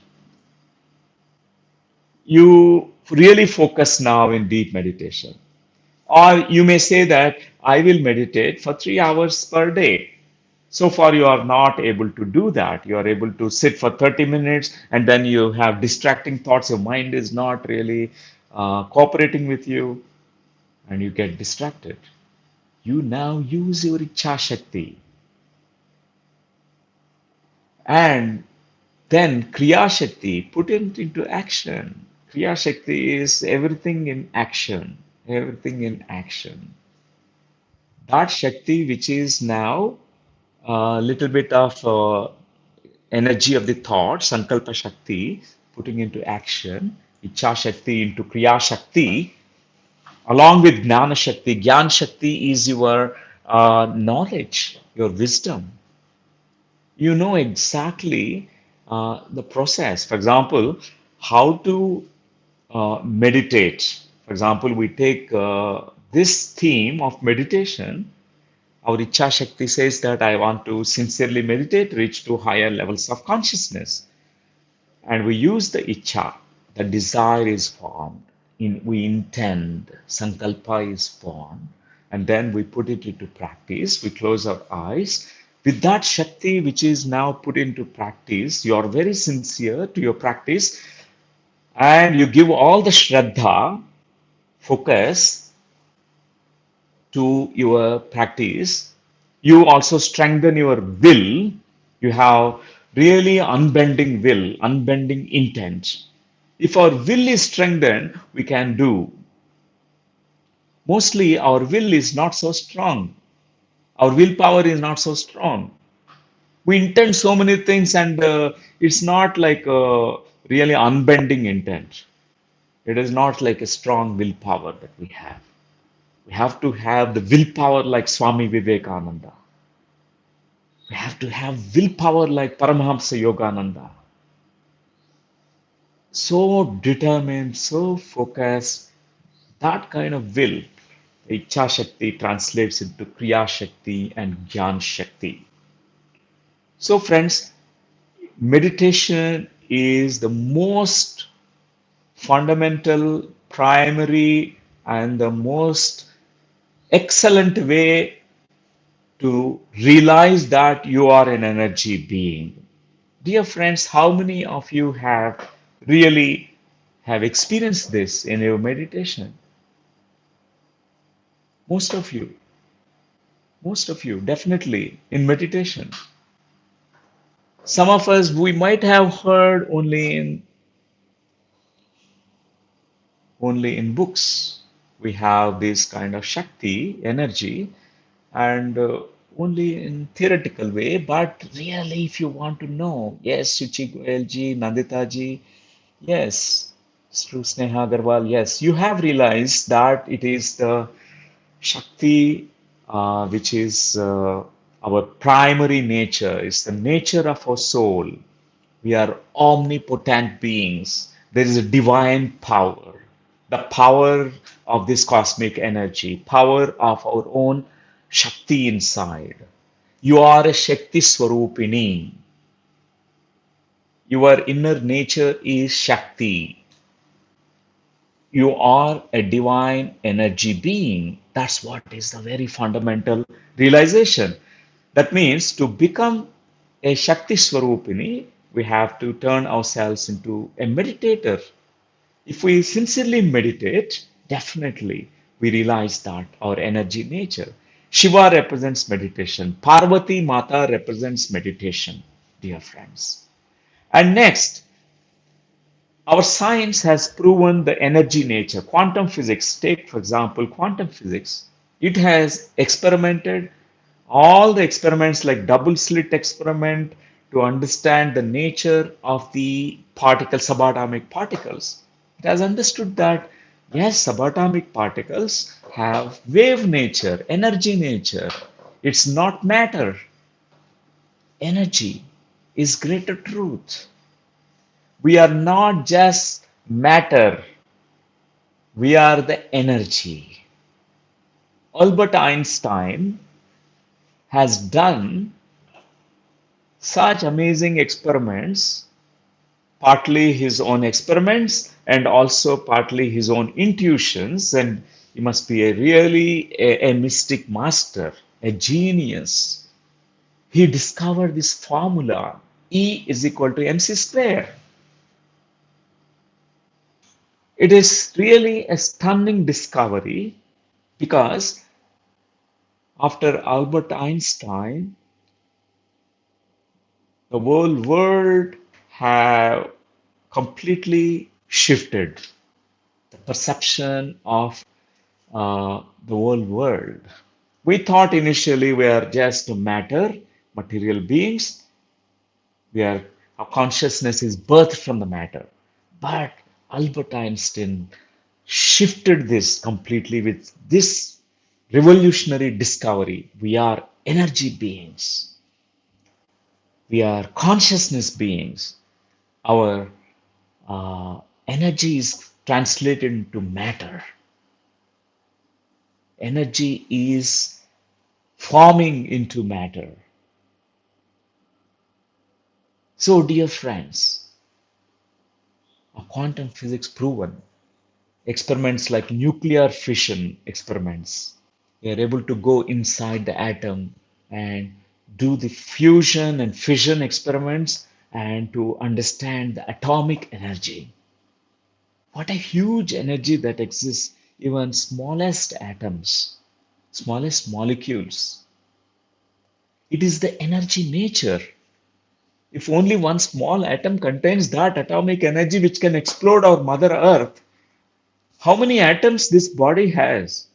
You really focus now in deep meditation. Or you may say that I will meditate for 3 hours per day. So far, you are not able to do that. You are able to sit for 30 minutes and then you have distracting thoughts. Your mind is not really cooperating with you and you get distracted. You now use your Icha Shakti and then Kriya Shakti, put it into action. Kriya Shakti is everything in action, everything in action. That Shakti, which is now a little bit of energy of the thought, Sankalpa Shakti, putting into action, Icha Shakti into Kriya Shakti, along with Gnana Shakti. Gyan Shakti is your knowledge, your wisdom. You know exactly the process. For example, how to meditate. For example, we take this theme of meditation. Our Icha Shakti says that I want to sincerely meditate, reach to higher levels of consciousness. And we use the Icha. The desire is formed. We intend. Sankalpa is formed. And then we put it into practice. We close our eyes. With that Shakti, which is now put into practice, you are very sincere to your practice and you give all the Shraddha, focus to your practice. You also strengthen your will. You have really unbending will, unbending intent. If our will is strengthened, we can do. Mostly, our will is not so strong. Our willpower is not so strong. We intend so many things, and it's not like a really unbending intent. It is not like a strong willpower that we have. We have to have the willpower like Swami Vivekananda. We have to have willpower like Paramahamsa Yogananda. So determined, so focused, that kind of will, Icha Shakti translates into Kriya Shakti and Gyan Shakti. So, friends, meditation is the most fundamental, primary, and the most excellent way to realize that you are an energy being. Dear friends, how many of you have really have experienced this in your meditation? Most of you, most of you, definitely in meditation. Some of us, we might have heard only in books. We have this kind of Shakti, energy, and only in theoretical way. But really, if you want to know, yes, Suchi Goyal ji, Nandita ji, yes, Sru Sneha Agarwal, yes, you have realized that it is the Shakti, which is our primary nature, is the nature of our soul. We are omnipotent beings. There is a divine power, the power of this cosmic energy, power of our own Shakti inside. You are a Shakti Swarupini. Your inner nature is Shakti. You are a divine energy being. That's what is the very fundamental realization. That means to become a Shakti Swarupini, we have to turn ourselves into a meditator. If we sincerely meditate, definitely we realize that our energy nature. Shiva represents meditation. Parvati Mata represents meditation, dear friends. And next, our science has proven the energy nature. Quantum physics, take for example, quantum physics. It has experimented all the experiments like double slit experiment to understand the nature of the particle, subatomic particles. It has understood that yes, subatomic particles have wave nature, energy nature. It's not matter. Energy is greater truth. We are not just matter, we are the energy. Albert Einstein has done such amazing experiments, partly his own experiments and also partly his own intuitions. And he must be a really a mystic master, a genius. He discovered this formula E is equal to mc square. It is really a stunning discovery because after Albert Einstein, the whole world have completely shifted the perception of the whole world. We thought initially we are just matter, material beings. We are Our consciousness is birthed from the matter. But Albert Einstein shifted this completely with this revolutionary discovery. We are energy beings. We are consciousness beings. Our energy is translated into matter. Energy is forming into matter. So, dear friends, quantum physics proven experiments like nuclear fission experiments, they are able to go inside the atom and do the fusion and fission experiments and to understand the atomic energy. What a huge energy that exists, even smallest atoms, smallest molecules. It is the energy nature. If only one small atom contains that atomic energy which can explode our Mother Earth, how many atoms this body has?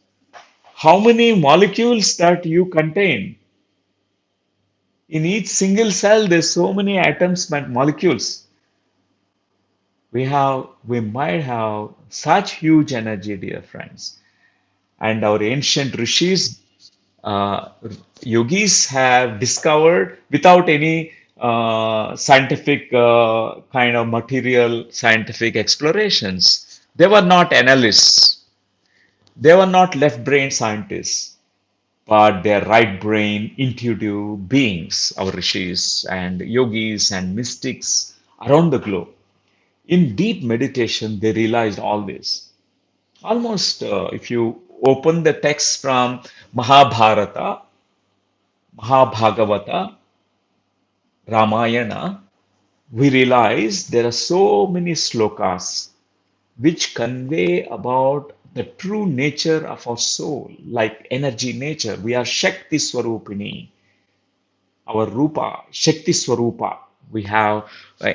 How many molecules that you contain? In each single cell, there's so many atoms and molecules. We might have such huge energy, dear friends. And our ancient rishis, uh, yogis have discovered without any scientific kind of material scientific explorations. They were not analysts. They were not left brain scientists, but they're right brain intuitive beings, our rishis and yogis and mystics around the globe. In deep meditation, they realized all this. Almost, if you open the text from Mahabharata, Mahabhagavata, Ramayana, we realize there are so many slokas which convey about the true nature of our soul, like energy nature. We are Shakti Swarupini, our Rupa, Shakti Swarupa. We have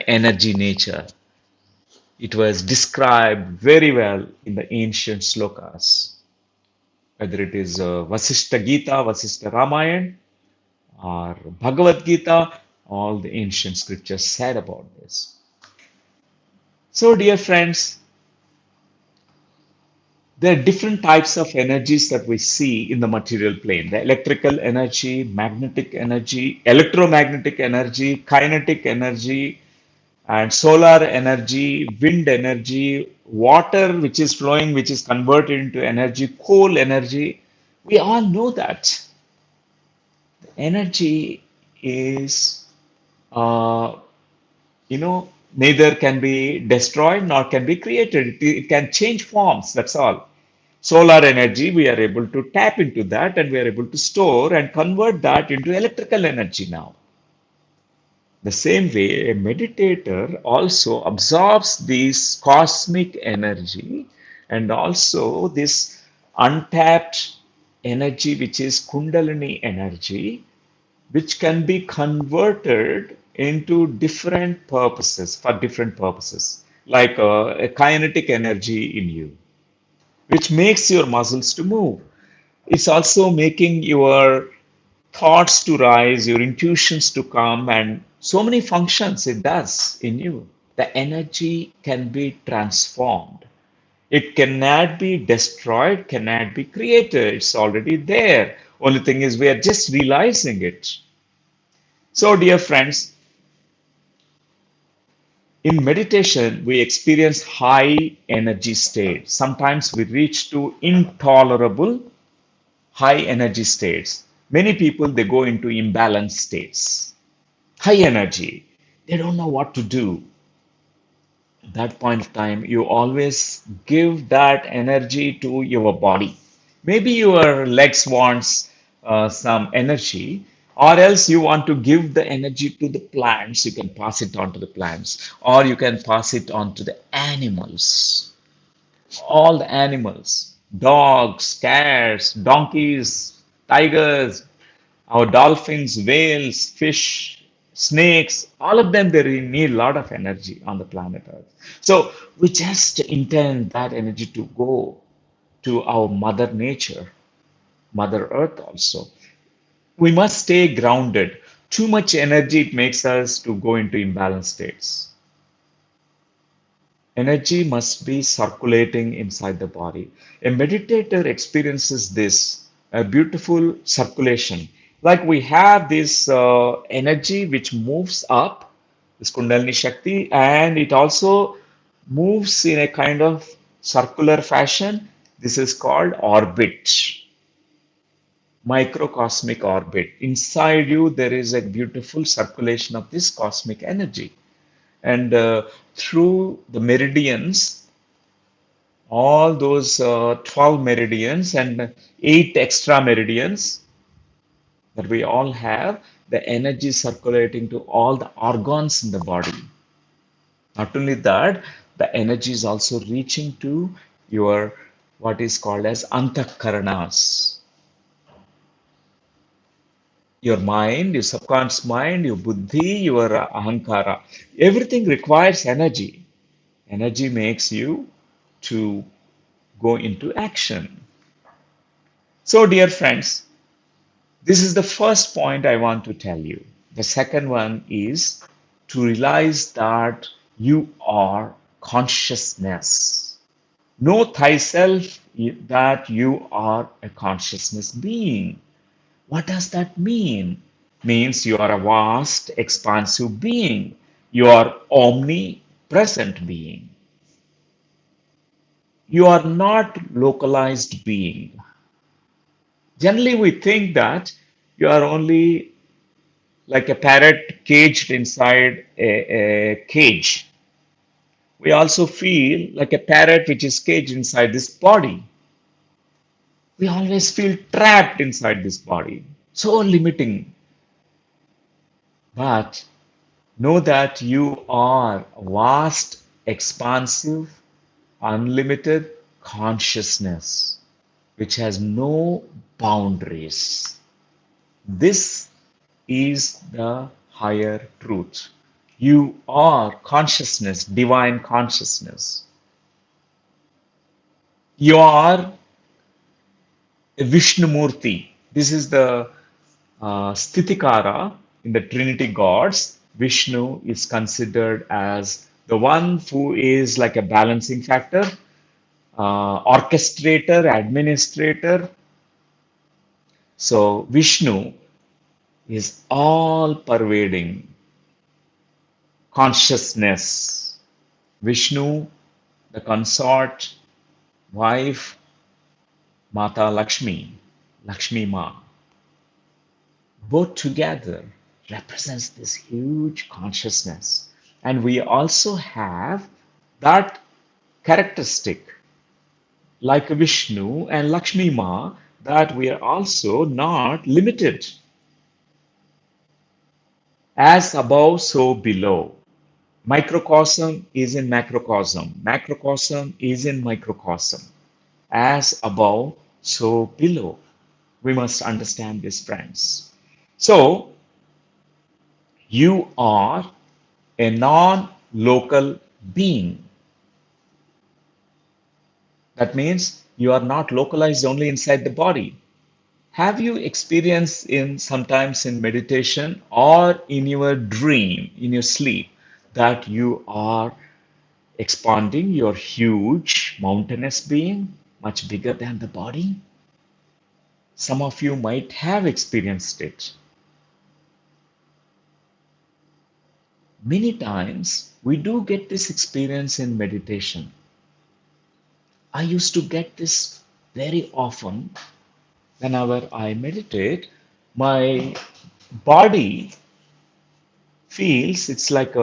energy nature. It was described very well in the ancient slokas, whether it is Vasishta Gita, Vasishta Ramayana, or Bhagavad Gita, all the ancient scriptures said about this. So, dear friends, there are different types of energies that we see in the material plane: the electrical energy, magnetic energy, electromagnetic energy, kinetic energy, and solar energy, wind energy, water which is flowing, which is converted into energy, coal energy. We all know that energy is, uh, neither can be destroyed nor can be created. It can change forms, that's all. Solar energy, we are able to tap into that and we are able to store and convert that into electrical energy now. The same way, a meditator also absorbs this cosmic energy and also this untapped energy, which is Kundalini energy, which can be converted into different purposes, for different purposes, like a kinetic energy in you, which makes your muscles to move. It's also making your thoughts to rise, your intuitions to come, and so many functions it does in you. The energy can be transformed. It cannot be destroyed, cannot be created. It's already there. Only thing is we are just realizing it. So, dear friends, in meditation, we experience high energy states. Sometimes we reach to intolerable high energy states. Many people they go into imbalanced states. High energy. They don't know what to do. At that point of time, you always give that energy to your body. Maybe your legs wants some energy, or else you want to give the energy to the plants. You can pass it on to the plants, or you can pass it on to the animals. All the animals, dogs, cats, donkeys, tigers, our dolphins, whales, fish, snakes, all of them, they really need a lot of energy on the planet Earth. So we just intend that energy to go to our Mother Nature, Mother Earth also. We must stay grounded. Too much energy, it makes us to go into imbalanced states. Energy must be circulating inside the body. A meditator experiences this, a beautiful circulation. Like we have this energy which moves up, this Kundalini Shakti, and it also moves in a kind of circular fashion. This is called orbit, microcosmic orbit. Inside you, there is a beautiful circulation of this cosmic energy. And through the meridians, all those 12 meridians and 8 extra meridians that we all have, the energy circulating to all the organs in the body. Not only that, the energy is also reaching to your what is called as antakaranas, your mind, your subconscious mind, your buddhi, your ahankara. Everything requires energy. Energy makes you to go into action. So, dear friends, this is the first point I want to tell you. The second one is to realize that you are consciousness. Know thyself that you are a consciousness being. What does that mean? Means you are a vast, expansive being. You are omnipresent being. You are not localized being. Generally, we think that you are only like a parrot caged inside a cage. We also feel like a parrot which is caged inside this body. We always feel trapped inside this body. So limiting. But know that you are vast, expansive, unlimited consciousness which has no boundaries. This is the higher truth. You are consciousness, divine consciousness. You are a Vishnumurti. This is the Sthitikara in the Trinity gods. Vishnu is considered as the one who is like a balancing factor, orchestrator, administrator. So Vishnu is all pervading consciousness. Vishnu, the consort, wife, Mata Lakshmi, Lakshmi Ma, both together represents this huge consciousness. And we also have that characteristic, like Vishnu and Lakshmi Ma, that we are also not limited. As above, so below. Microcosm is in macrocosm. Macrocosm is in microcosm. As above, so below. We must understand this, friends. So, you are a non local being. That means you are not localized only inside the body. Have you experienced in sometimes in meditation or in your dream, in your sleep, that you are expanding your huge mountainous being, much bigger than the body? Some of you might have experienced it. Many times we do get this experience in meditation. I used to get this very often whenever I meditate. My body feels it's like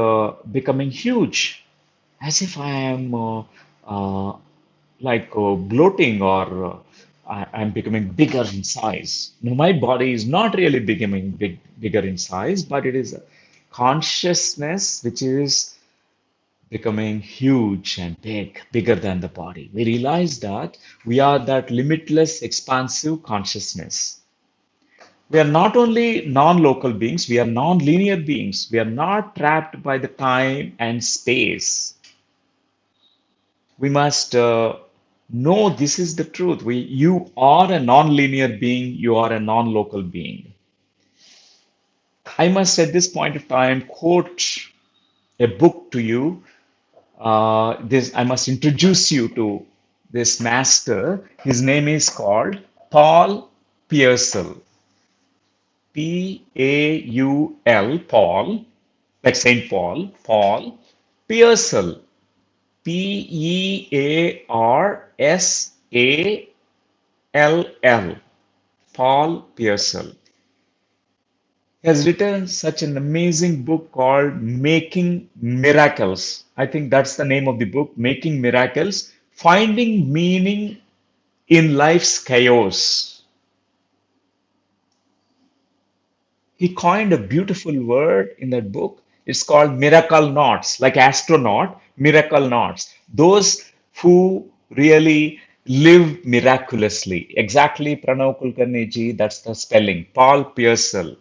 becoming huge, as if I am like bloating or I'm becoming bigger in size. No, my body is not really becoming bigger in size, but it is a consciousness which is becoming huge and big, bigger than the body. We realize that we are that limitless, expansive consciousness. We are not only non local beings, we are non linear beings. We are not trapped by the time and space. We must know this is the truth. You are a non linear being, you are a non local being. I must at this point of time quote a book to you. This I must introduce you to this master. His name is called Paul Pearsall. Paul, Paul, like Saint Paul, Paul Pearsall, Pearsall, Paul Pearsall. He has written such an amazing book called Making Miracles. I think that's the name of the book, Making Miracles, Finding Meaning in Life's Chaos. He coined a beautiful word in that book. It's called miracle knots, like astronaut, miracle knots. Those who really live miraculously. Exactly, Pranav Kulkarni ji, that's the spelling. Paul Pearsall.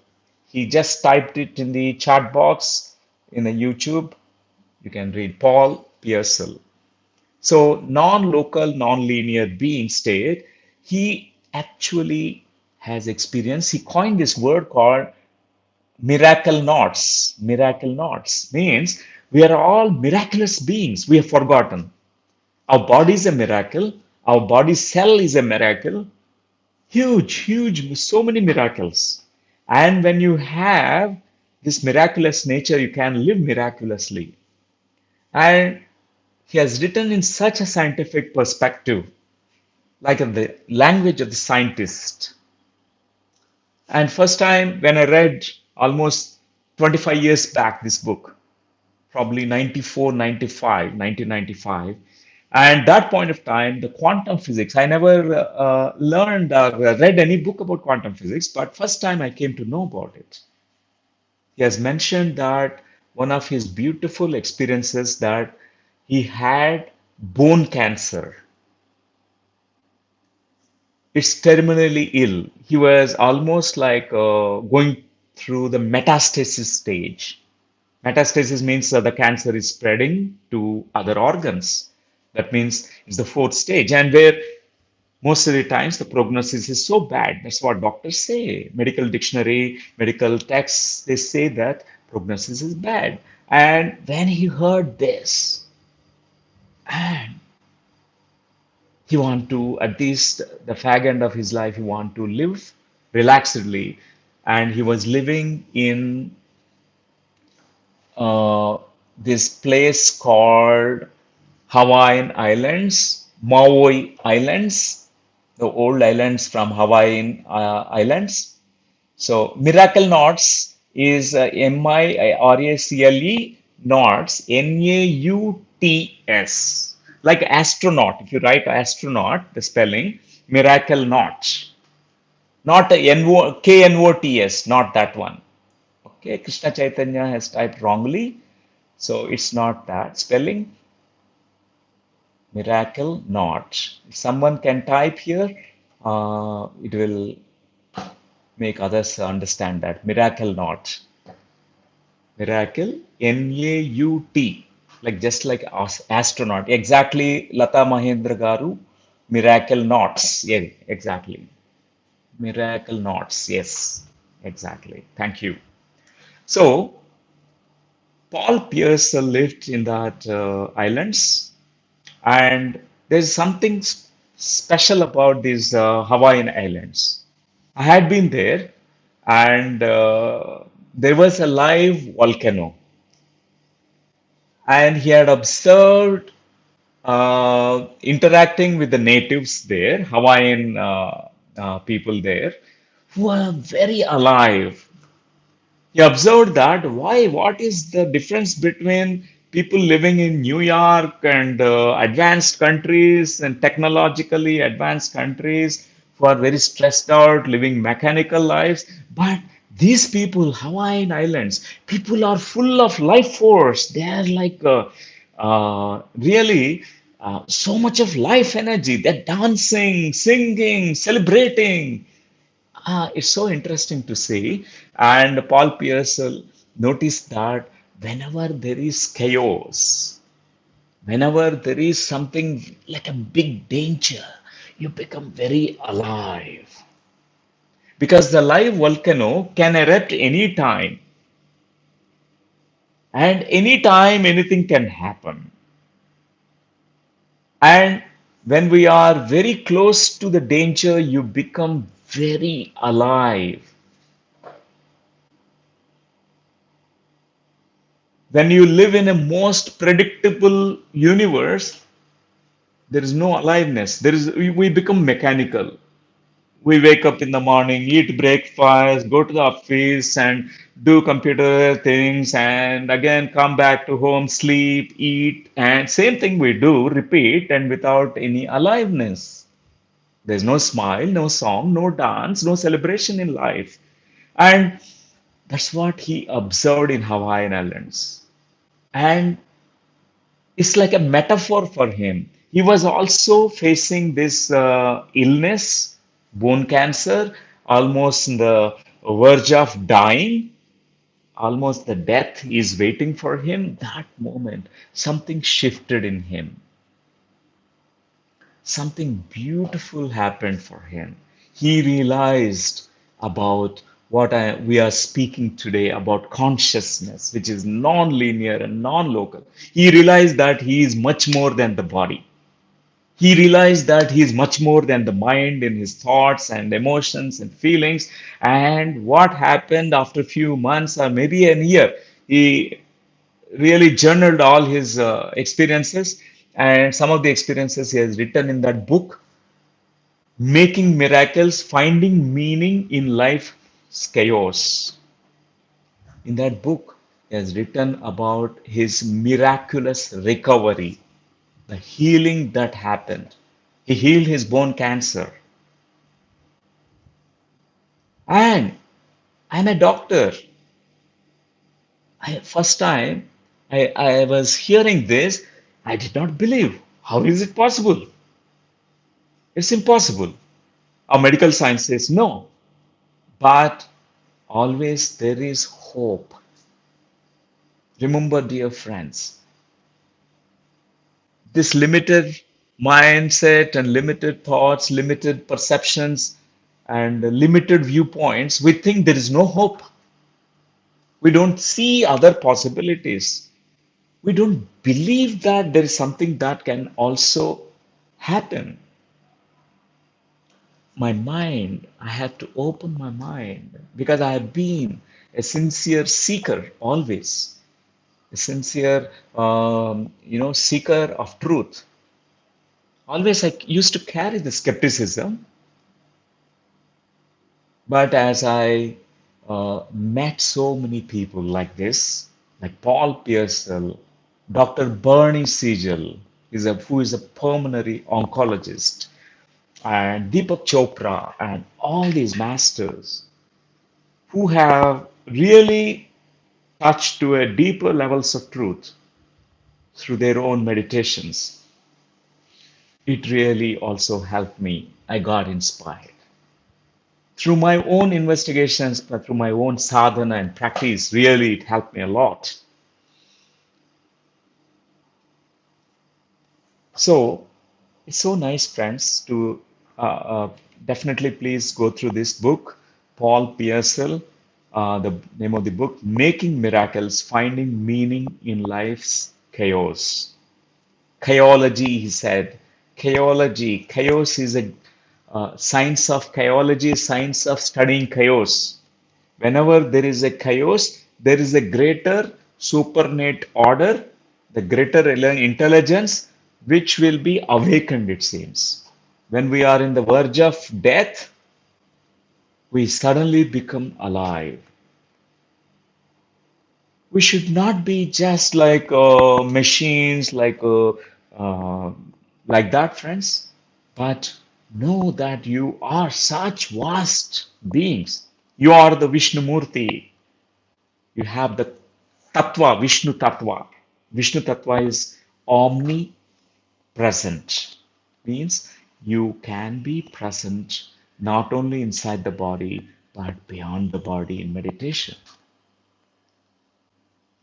He just typed it in the chat box in the YouTube. You can read Paul Pearsall. So, non local, non linear being state, he actually has experience. He coined this word called miracle knots. Miracle knots means we are all miraculous beings. We have forgotten. Our body is a miracle. Our body cell is a miracle. Huge, huge, so many miracles. And when you have this miraculous nature, you can live miraculously. And he has written in such a scientific perspective, like in the language of the scientist. And first time when I read almost 25 years back this book, probably 94, 95, 1995. And that point of time, the quantum physics, I never learned or read any book about quantum physics, but first time I came to know about it. He has mentioned that one of his beautiful experiences that he had bone cancer. It's terminally ill. He was almost like going through the metastasis stage. Metastasis means that the cancer is spreading to other organs. That means it's the fourth stage, and where most of the times the prognosis is so bad. That's what doctors say. Medical dictionary, medical texts, they say that prognosis is bad. And when he heard this, and he want to, at least the fag end of his life, he want to live relaxedly. And he was living in uh, this place called Hawaiian Islands, Maui Islands, the old islands from Hawaiian Islands. So Miracle Knots is Miracle Knots, Nauts, like astronaut. If you write astronaut, the spelling Miracle Knots, not Knots, not that one. Okay, Krishna Chaitanya has typed wrongly, so it's not that spelling. Miracle not. If someone can type here, it will make others understand that. Miracle not. Miracle, N-A-U-T, like just like astronaut. Exactly, Lata Mahendra Garu, Miracle Knots. Yeah, exactly. Miracle knots. Yes, exactly. Thank you. So, Paul Pierce lived in that islands, and there's something special about these Hawaiian islands. I had been there, and there was a live volcano, and he had observed interacting with the natives there, Hawaiian people there, who are very alive. He observed that why, what is the difference between people living in New York and advanced countries and technologically advanced countries who are very stressed out, living mechanical lives, but these people, Hawaiian Islands, people are full of life force. They are like really so much of life energy. They're dancing, singing, celebrating. It's so interesting to see. And Paul Pierce noticed that whenever there is chaos, whenever there is something like a big danger, you become very alive. Because the live volcano can erupt anytime, and anytime anything can happen. And when we are very close to the danger, you become very alive. When you live in a most predictable universe, there is no aliveness. We become mechanical. We wake up in the morning, eat breakfast, go to the office and do computer things, and again come back to home, sleep, eat, and same thing we do, repeat, and without any aliveness. There's no smile, no song, no dance, no celebration in life. And that's what he observed in Hawaiian Islands. And it's like a metaphor for him. He was also facing this illness, bone cancer, almost in the verge of dying, almost the death is waiting for him. That moment, something shifted in him. Something beautiful happened for him. He realized about we are speaking today about consciousness, which is non-linear and non-local. He realized that he is much more than the body. He realized that he is much more than the mind in his thoughts and emotions and feelings. And what happened after a few months or maybe a year, he really journaled all his experiences. And some of the experiences he has written in that book, Making Miracles, Finding Meaning in Life's Chaos. In that book, he has written about his miraculous recovery, the healing that happened. He healed his bone cancer. And I'm a doctor. First time I was hearing this, I did not believe. How is it possible? It's impossible. Our medical science says no. But always there is hope. Remember, dear friends, this limited mindset and limited thoughts, limited perceptions, and limited viewpoints, we think there is no hope. We don't see other possibilities. We don't believe that there is something that can also happen. My mind, I have to open my mind because I have been a sincere seeker always, a sincere, seeker of truth. Always I used to carry the skepticism, but as I met so many people like this, like Paul Pearsall, Dr. Bernie Siegel, who is a pulmonary oncologist, and Deepak Chopra, and all these masters who have really touched to a deeper levels of truth through their own meditations. It really also helped me. I got inspired. Through my own investigations, but through my own sadhana and practice, really it helped me a lot. So it's so nice, friends, to uh, definitely please go through this book, Paul Pearsall. The name of the book, Making Miracles, Finding Meaning in Life's Chaos. Chaology, he said. Chaology. Chaos is a science of chaology, science of studying chaos. Whenever there is a chaos, there is a greater supernate order, the greater intelligence, which will be awakened, it seems. When we are in the verge of death, we suddenly become alive. We should not be just like machines, uh, like that, friends. But know that you are such vast beings. You are the Vishnu Murti. You have the Tattva, Vishnu Tattva. Vishnu Tattva is omnipresent, means you can be present not only inside the body but beyond the body in meditation.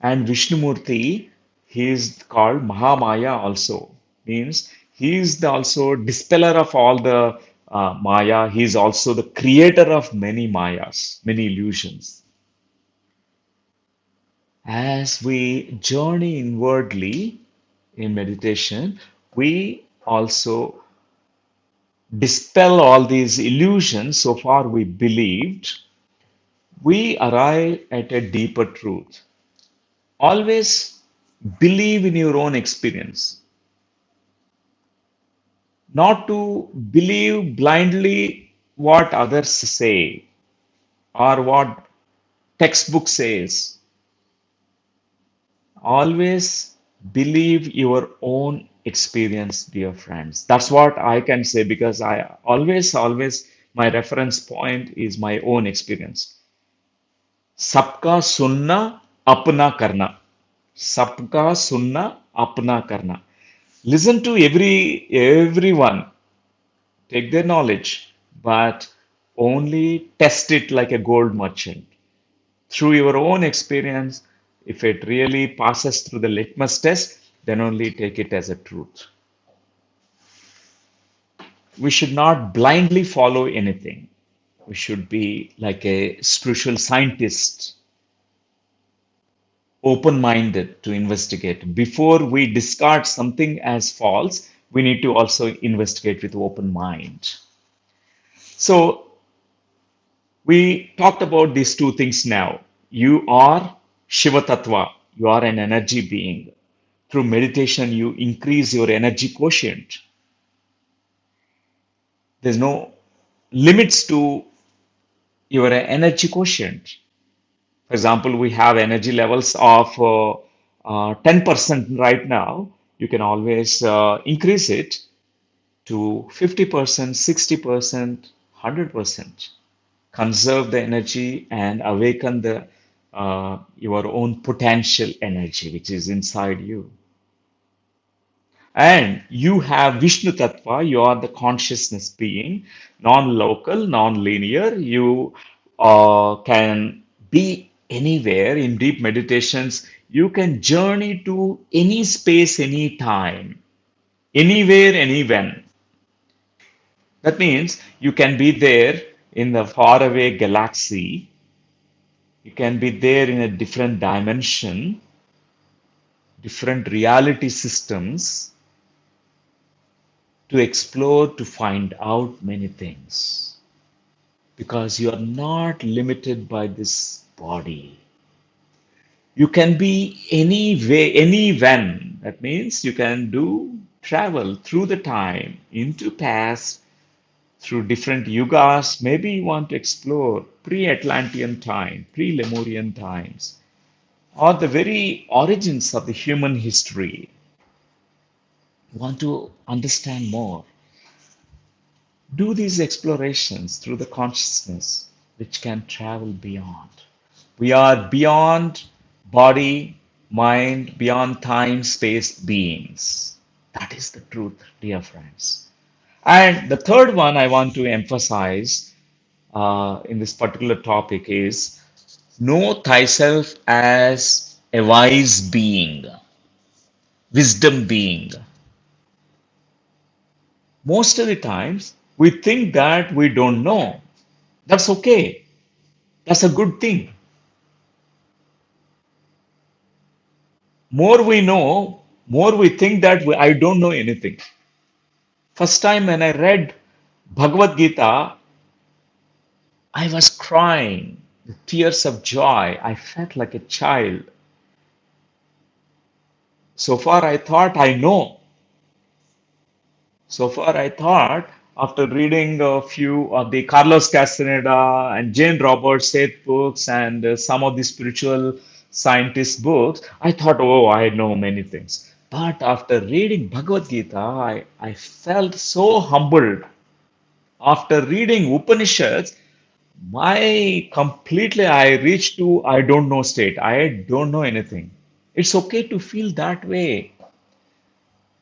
And Vishnumurti, he is called Mahamaya also, means he is the also dispeller of all the Maya. He is also the creator of many Mayas, many illusions. As we journey inwardly in meditation, we also dispel all these illusions so far we believed. We arrive at a deeper truth. Always believe in your own experience, not to believe blindly what others say or what textbook says. Always believe your own experience, dear friends. That's what I can say because I always, my reference point is my own experience. सबका सुनना अपना करना सबका सुनना अपना करना listen to everyone, take their knowledge, but only test it like a gold merchant through your own experience. If it really passes through the litmus test, then only take it as a truth. We should not blindly follow anything. We should be like a spiritual scientist, open minded to investigate. Before we discard something as false, we need to also investigate with open mind. So, we talked about these two things now. You are Shiva Tattva, you are an energy being. Through meditation, you increase your energy quotient. There's no limits to your energy quotient. For example, we have energy levels of 10% right now. You can always increase it to 50%, 60%, 100%. Conserve the energy and awaken the your own potential energy which is inside you. And you have Vishnu Tattva, you are the consciousness being, non-local, non-linear. You can be anywhere in deep meditations. You can journey to any space, any time, anywhere, any when. That means you can be there in the faraway galaxy. You can be there in a different dimension, different reality systems to explore, to find out many things. Because you are not limited by this body. You can be any way, any when. That means you can do travel through the time, into past, through different yugas. Maybe you want to explore pre-Atlantean time, pre-Lemurian times, or the very origins of the human history. You want to understand more. Do these explorations through the consciousness which can travel beyond. We are beyond body, mind, beyond time, space beings. That is the truth, dear friends. And the third one I want to emphasize in this particular topic is know thyself as a wise being, wisdom being. Most of the times, We think that we don't know. That's okay. That's a good thing. More we know, more we think that I don't know anything. First time when I read Bhagavad Gita, I was crying, the tears of joy. I felt like a child. So far, I thought I know. So far, I thought after reading a few of the Carlos Castaneda and Jane Roberts Seth books and some of the spiritual scientist books, I thought, oh, I know many things. But after reading Bhagavad Gita, I felt so humbled. After reading Upanishads, my completely I reached to I don't know state. I don't know anything. It's okay to feel that way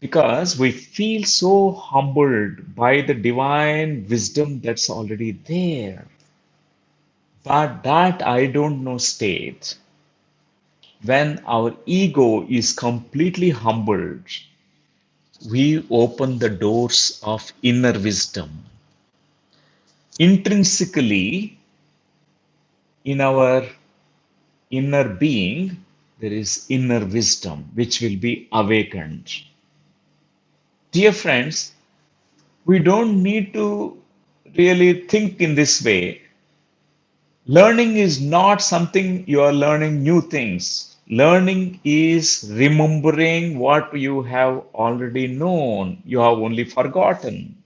because we feel so humbled by the divine wisdom that's already there. But that I don't know state, when our ego is completely humbled, we open the doors of inner wisdom. Intrinsically, in our inner being, there is inner wisdom which will be awakened. Dear friends, we don't need to really think in this way. Learning is not something you are learning new things. Learning is remembering what you have already known, you have only forgotten.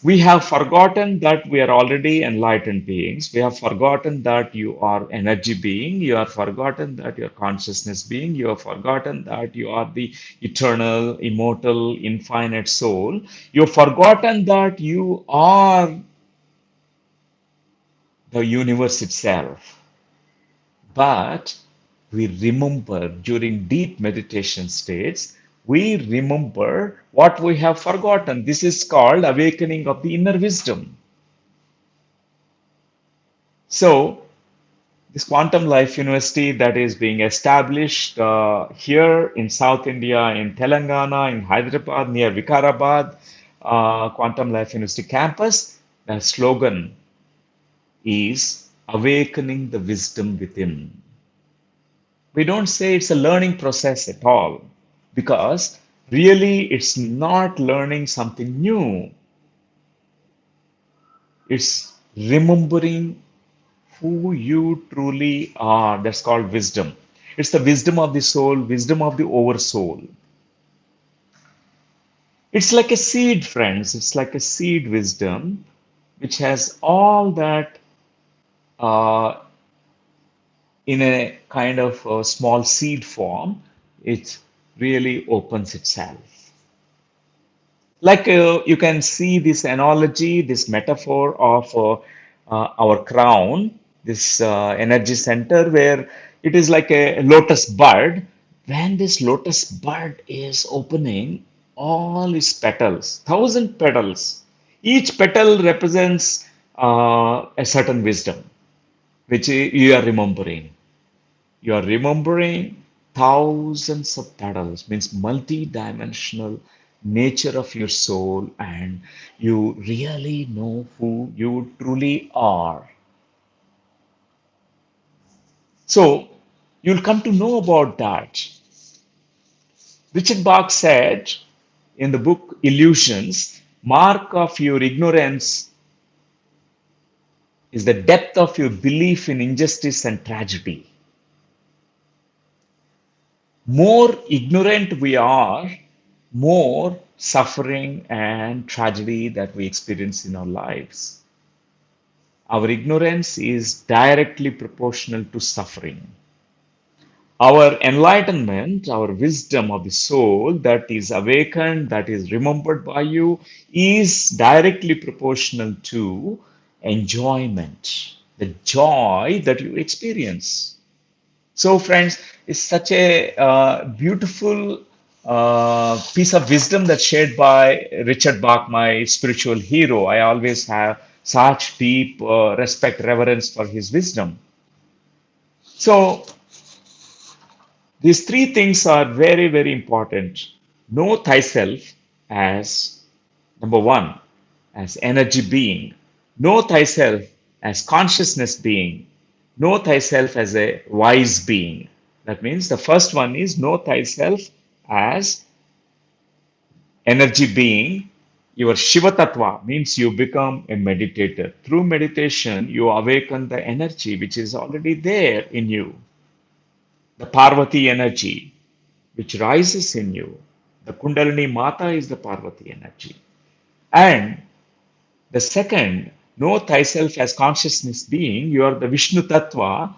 We have forgotten that we are already enlightened beings. We have forgotten that you are energy being. You have forgotten that you are consciousness being. You have forgotten that you are the eternal, immortal, infinite soul. You have forgotten that you are the universe itself. But we remember during deep meditation states, we remember what we have forgotten. This is called awakening of the inner wisdom. So, this Quantum Life University that is being established here in South India, in Telangana, in Hyderabad, near Vikarabad, Quantum Life University campus, the slogan is awakening the wisdom within. We don't say it's a learning process at all because really it's not learning something new. It's remembering who you truly are. That's called wisdom. It's the wisdom of the soul, wisdom of the oversoul. It's like a seed, friends. It's like a seed wisdom which has all that uh, in a kind of a small seed form. It really opens itself. Like you can see this analogy, this metaphor of our crown, this energy center, where it is like a lotus bud. When this lotus bud is opening, all its petals, thousand petals, each petal represents a certain wisdom, which you are remembering. You are remembering thousands of petals, means multi-dimensional nature of your soul, and you really know who you truly are. So you'll come to know about that. Richard Bach said in the book Illusions, mark of your ignorance is the depth of your belief in injustice and tragedy. More ignorant we are, more suffering and tragedy that we experience in our lives. Our ignorance is directly proportional to suffering. Our enlightenment, our wisdom of the soul that is awakened, that is remembered by you, is directly proportional to enjoyment, the joy that you experience. So, friends, it's such a beautiful piece of wisdom that's shared by Richard Bach, my spiritual hero. I always have such deep respect, reverence for his wisdom. So, these three things are very, very important. Know thyself as Number one, as energy being. Know thyself as consciousness being. Know thyself as a wise being. That means the first one is know thyself as energy being. Your Shiva Tattva means you become a meditator. Through meditation, you awaken the energy which is already there in you, the Parvati energy which rises in you. The Kundalini Mata is the Parvati energy. And the second, know thyself as consciousness being, you are the Vishnu Tattva,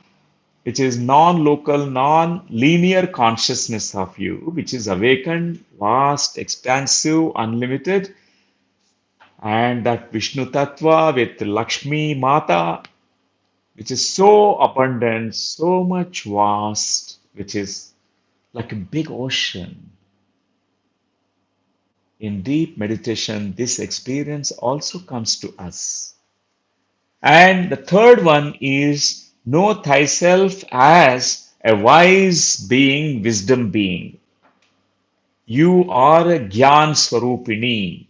which is non local, non linear consciousness of you, which is awakened, vast, expansive, unlimited. And that Vishnu Tattva with Lakshmi Mata, which is so abundant, so much vast, which is like a big ocean. In deep meditation, this experience also comes to us. And the third one is know thyself as a wise being, wisdom being. You are a Gyan Swarupini.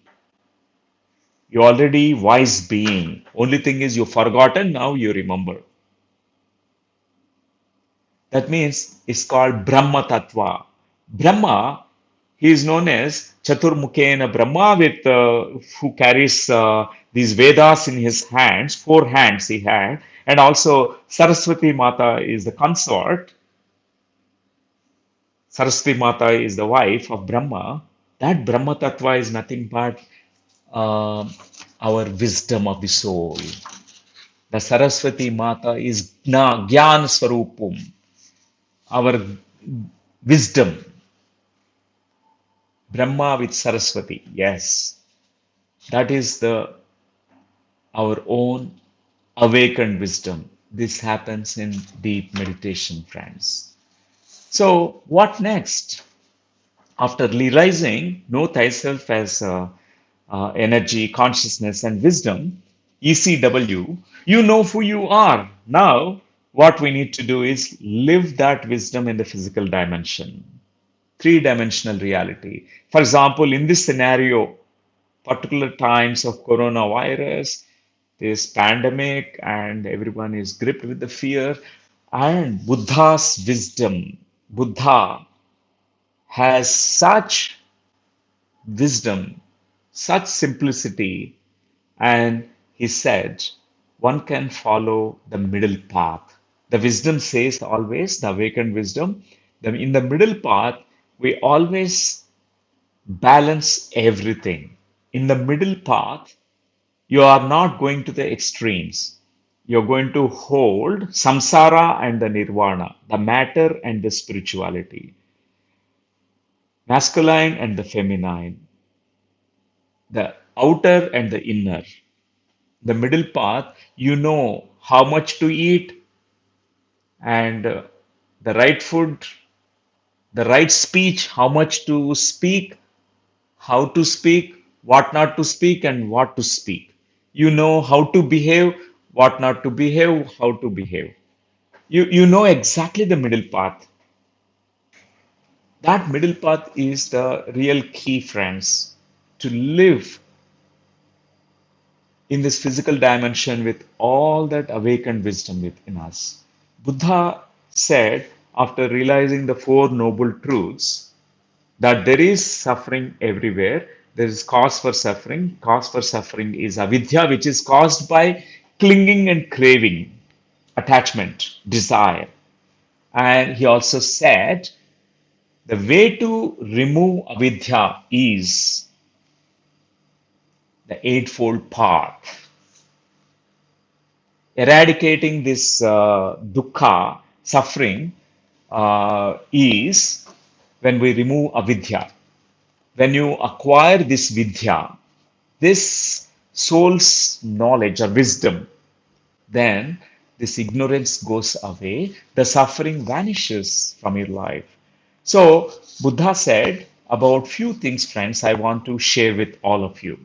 You're already wise being. Only thing is you've forgotten, now you remember. That means it's called Brahma Tattva. Brahma, he is known as Chaturmukhena Brahma, with who carries these Vedas in his hands, four hands he had, and also Saraswati Mata is the consort. Saraswati Mata is the wife of Brahma. That Brahma Tattva is nothing but uh, our wisdom of the soul. The Saraswati Mata is Gyan Swarupam, our wisdom. Brahma with Saraswati. Yes, that is the our own awakened wisdom. This happens in deep meditation, friends. So, what next? After realizing, know thyself as energy, consciousness, and wisdom, ECW, you know who you are. Now, what we need to do is live that wisdom in the physical dimension, three-dimensional reality. For example, in this scenario, particular times of coronavirus, this pandemic, and everyone is gripped with the fear, and Buddha's wisdom. Buddha has such wisdom, such simplicity, and he said, one can follow the middle path. The wisdom says always, the awakened wisdom, in the middle path, we always balance everything. In the middle path, you are not going to the extremes. You're going to hold samsara and the nirvana, the matter and the spirituality, masculine and the feminine, the outer and the inner. The middle path, you know how much to eat and the right food, the right speech, how much to speak, how to speak, what not to speak, and what to speak. You know how to behave, what not to behave, how to behave. You know exactly the middle path. That middle path is the real key, friends, to live in this physical dimension with all that awakened wisdom within us. Buddha said, after realizing the Four Noble Truths, that there is suffering everywhere. There is cause for suffering. Cause for suffering is avidya, which is caused by clinging and craving, attachment, desire. And he also said, the way to remove avidya is the Eightfold Path. Eradicating this dukkha, suffering, is when we remove avidya. When you acquire this vidya, this soul's knowledge or wisdom, then this ignorance goes away, the suffering vanishes from your life. So, Buddha said about few things, friends, I want to share with all of you.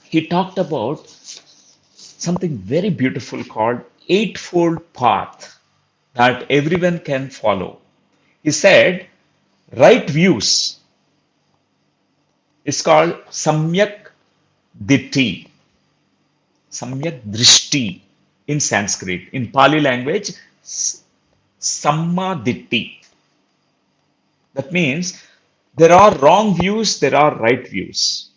He talked about something very beautiful called Eightfold Path that everyone can follow. He said, right views It's called Samyak Ditti, Samyak Drishti in Sanskrit. In Pali language, Samma Ditti. That means there are wrong views, there are right views.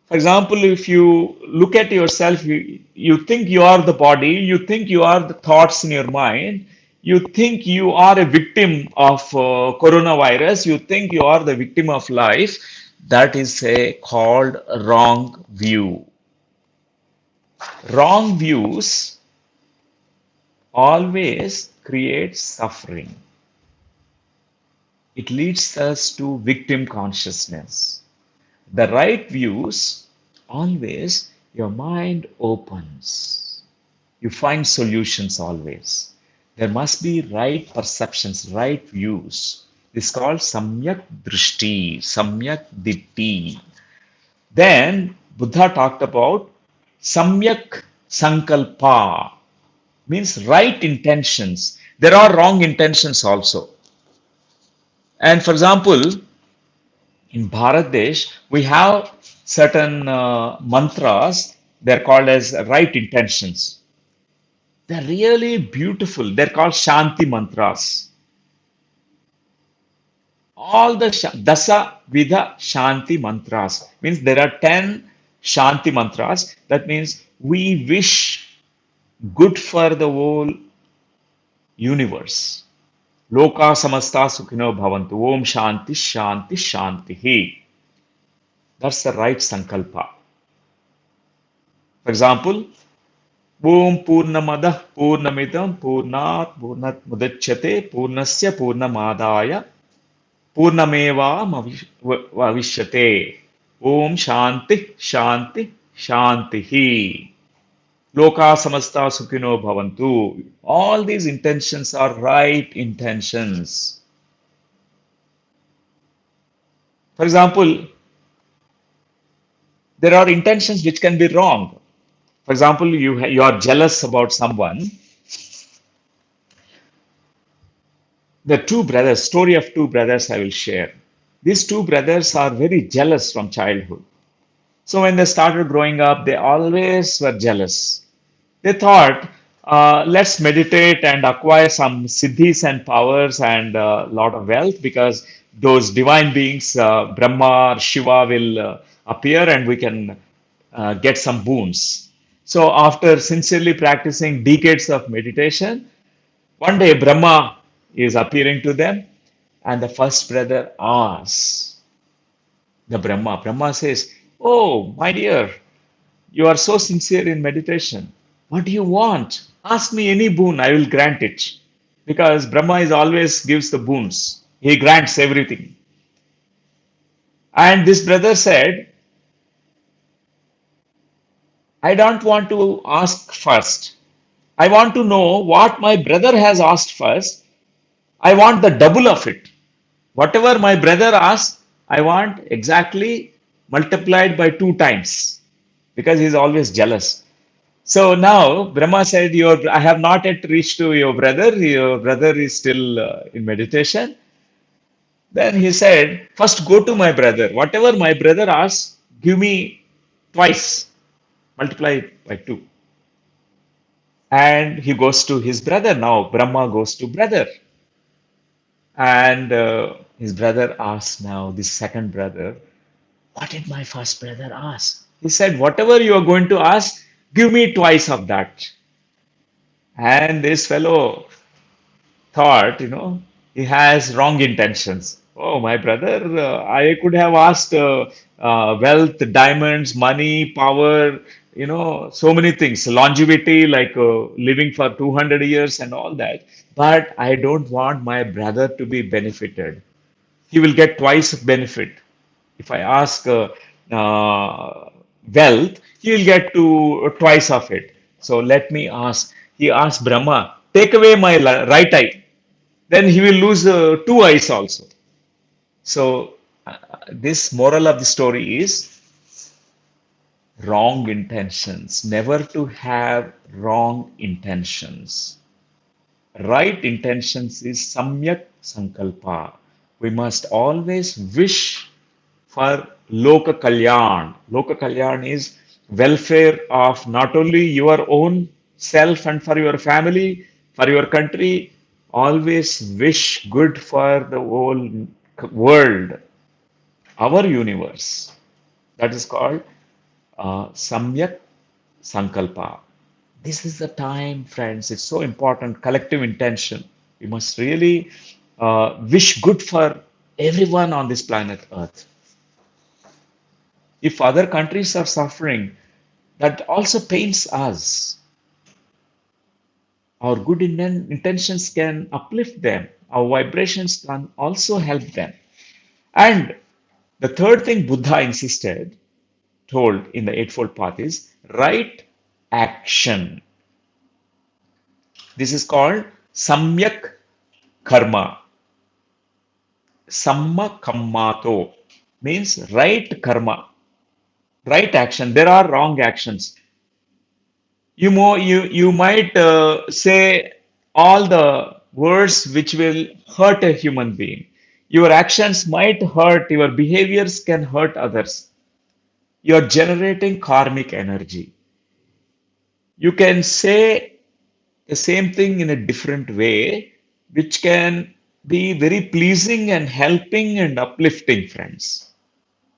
For example, if you look at yourself, you think you are the body, you think you are the thoughts in your mind, you think you are a victim of coronavirus, you think you are the victim of life. That is a called wrong view. Wrong views always create suffering. It leads us to victim consciousness. The right views, always your mind opens. You find solutions always. There must be right perceptions, right views. This is called Samyak Drishti, Samyak Ditti. Then Buddha talked about Samyak Sankalpa, means right intentions. There are wrong intentions also. And for example, in Bharat Desh, we have certain mantras, they're called as right intentions. They're really beautiful. They're called Shanti mantras. All the Dasa Vidha Shanti mantras means there are 10 Shanti mantras. That means we wish good for the whole universe. Loka samasta sukhino bhavantu. Om Shanti Shanti Shanti. That's the right sankalpa. For example, Om Purnamadah Purnamidam Purnat Purnat Mudachyate Purnasya Purnamadaya Purnameva Vavishyate. Om Shanti Shanti Shanti. Loka Samasta Sukhino Bhavantu. All these intentions are right intentions. For example, there are intentions which can be wrong. For example, you are jealous about someone. The two brothers, story of two brothers I will share. These two brothers are very jealous from childhood. So when they started growing up, they always were jealous. They thought, let's meditate and acquire some siddhis and powers and a lot of wealth because those divine beings, Brahma or Shiva, will appear and we can get some boons. So after sincerely practicing decades of meditation, one day Brahma is appearing to them, and the first brother asks the Brahma. Brahma says, "Oh, my dear, you are so sincere in meditation. What do you want? Ask me any boon, I will grant it." Because Brahma is always gives the boons. He grants everything. And this brother said, I don't want to ask first. I want to know what my brother has asked first. I want the double of it. Whatever my brother asks, I want exactly multiplied by 2 times because he's always jealous. So now Brahma said, I have not yet reached to your brother. Your brother is still in meditation. Then he said, first go to my brother. Whatever my brother asks, give me twice, multiply it by 2. And he goes to his brother. Now Brahma goes to brother. And his brother asks now, this second brother, what did my first brother ask? He said, whatever you are going to ask, give me twice of that. And this fellow thought, he has wrong intentions. Oh, my brother, I could have asked wealth, diamonds, money, power, so many things, longevity, like living for 200 years and all that. But I don't want my brother to be benefited. He will get twice benefit. If I ask wealth, he will get to twice of it. So let me ask. He asked Brahma, take away my right eye. Then he will lose 2 eyes also. So this moral of the story is wrong intentions. Never to have wrong intentions. Right intentions is samyak sankalpa. We must always wish for Loka Kalyan. Loka Kalyan is welfare of not only your own self and for your family, for your country. Always wish good for the whole world, our universe. That is called Samyak Sankalpa. This is the time, friends. It's so important. Collective intention. We must really wish good for everyone on this planet Earth. If other countries are suffering, that also pains us. Our good intentions can uplift them. Our vibrations can also help them. And the third thing Buddha insisted, told in the Eightfold Path is right action. This is called Samyak Karma. Samma Kammato means right karma, right action. There are wrong actions. You might say all the words which will hurt a human being. Your actions might hurt, your behaviors can hurt others. You are generating karmic energy. You can say the same thing in a different way, which can be very pleasing and helping and uplifting, friends.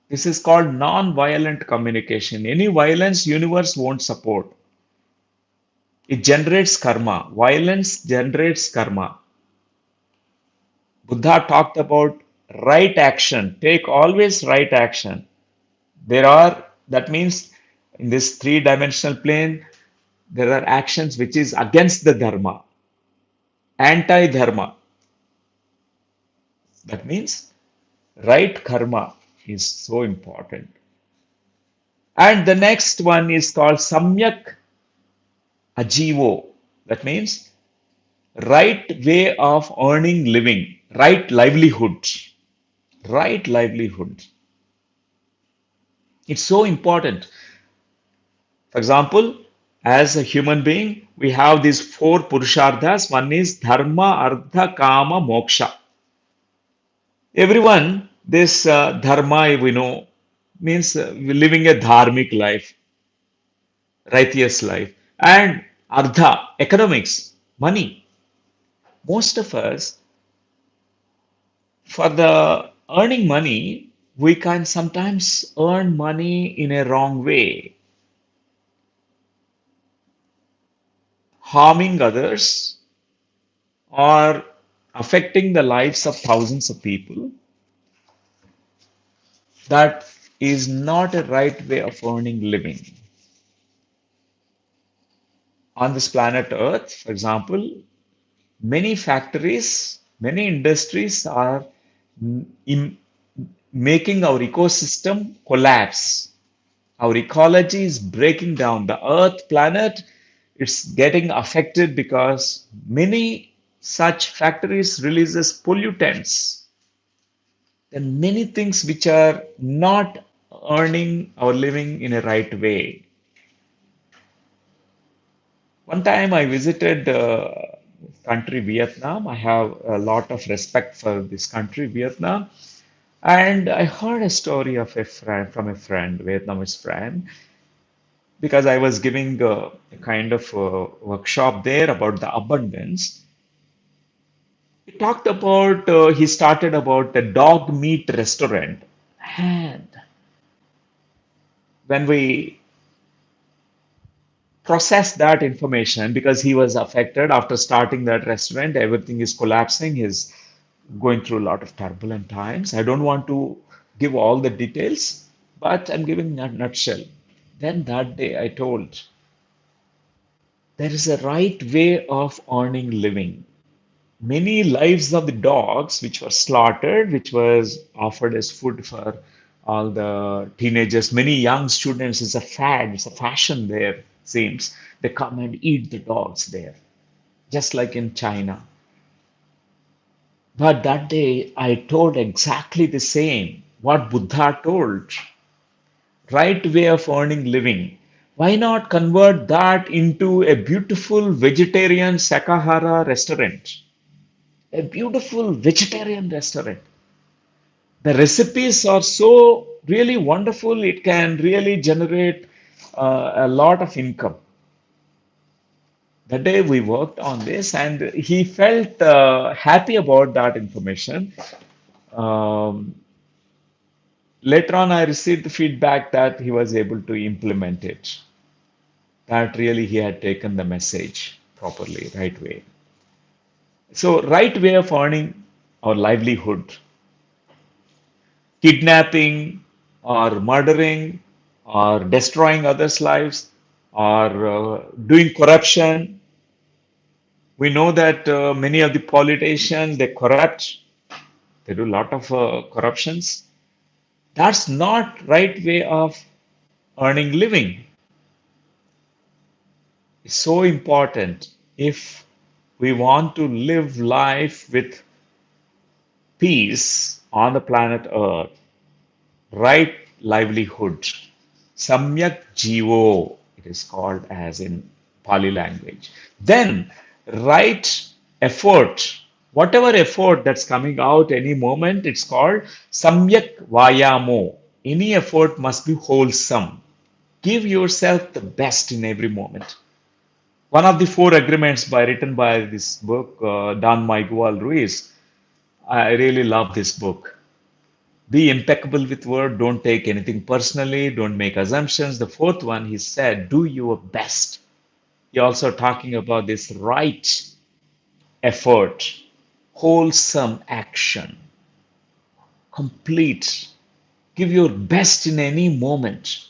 This is called non-violent communication. Any violence universe won't support. It generates karma. Violence generates karma. Buddha talked about right action. Take always right action. That means in this three-dimensional plane, there are actions which is against the dharma, anti-dharma. That means right karma is so important. And the next one is called samyak ajivo. That means right way of earning living, right livelihood, right livelihood. It's so important. For example, as a human being, we have these four purusharthas. One is dharma, artha, kama, moksha. Everyone, this dharma, we know, means living a dharmic life, righteous life, and artha, economics, money. Most of us, for the earning money, we can sometimes earn money in a wrong way, harming others or affecting the lives of thousands of people. That is not a right way of earning living. On this planet Earth, for example, many factories, many industries are in making our ecosystem collapse. Our ecology is breaking down. The Earth planet, it's getting affected because many such factories releases pollutants and many things which are not earning or living in a right way. One time I visited country Vietnam. I have a lot of respect for this country, Vietnam. And I heard a story of a friend from a friend, Vietnamese friend, because I was giving a kind of workshop there about the abundance. He talked about, he started about a dog meat restaurant. And when we processed that information, because he was affected after starting that restaurant, everything is collapsing, he's going through a lot of turbulent times. I don't want to give all the details, but I'm giving a nutshell. Then that day I told, there is a right way of earning living. Many lives of the dogs which were slaughtered, which was offered as food for all the teenagers, many young students, it's a fad, it's a fashion there, seems. They come and eat the dogs there, just like in China. But that day I told exactly the same, what Buddha told, right way of earning living. Why not convert that into a beautiful vegetarian Sakahara restaurant? A beautiful vegetarian restaurant. The recipes are so really wonderful. It can really generate a lot of income. The day we worked on this, and he felt happy about that information. Um, Later on, I received the feedback that he was able to implement it, that really he had taken the message properly, right way. So, right way of earning our livelihood, kidnapping or murdering or destroying others' lives or doing corruption. We know that many of the politicians, they corrupt, they do a lot of corruptions. That's not right way of earning living. It's so important if we want to live life with peace on the planet Earth, right livelihood. Samyak Jivo, it is called as in Pali language. Then, right effort, whatever effort that's coming out any moment, it's called Samyak Vayamo. Any effort must be wholesome. Give yourself the best in every moment. One of the four agreements written by this book, Don Miguel Ruiz, I really love this book. Be impeccable with word. Don't take anything personally. Don't make assumptions. The fourth one, he said, do your best. He also talking about this right effort, wholesome action, complete. Give your best in any moment.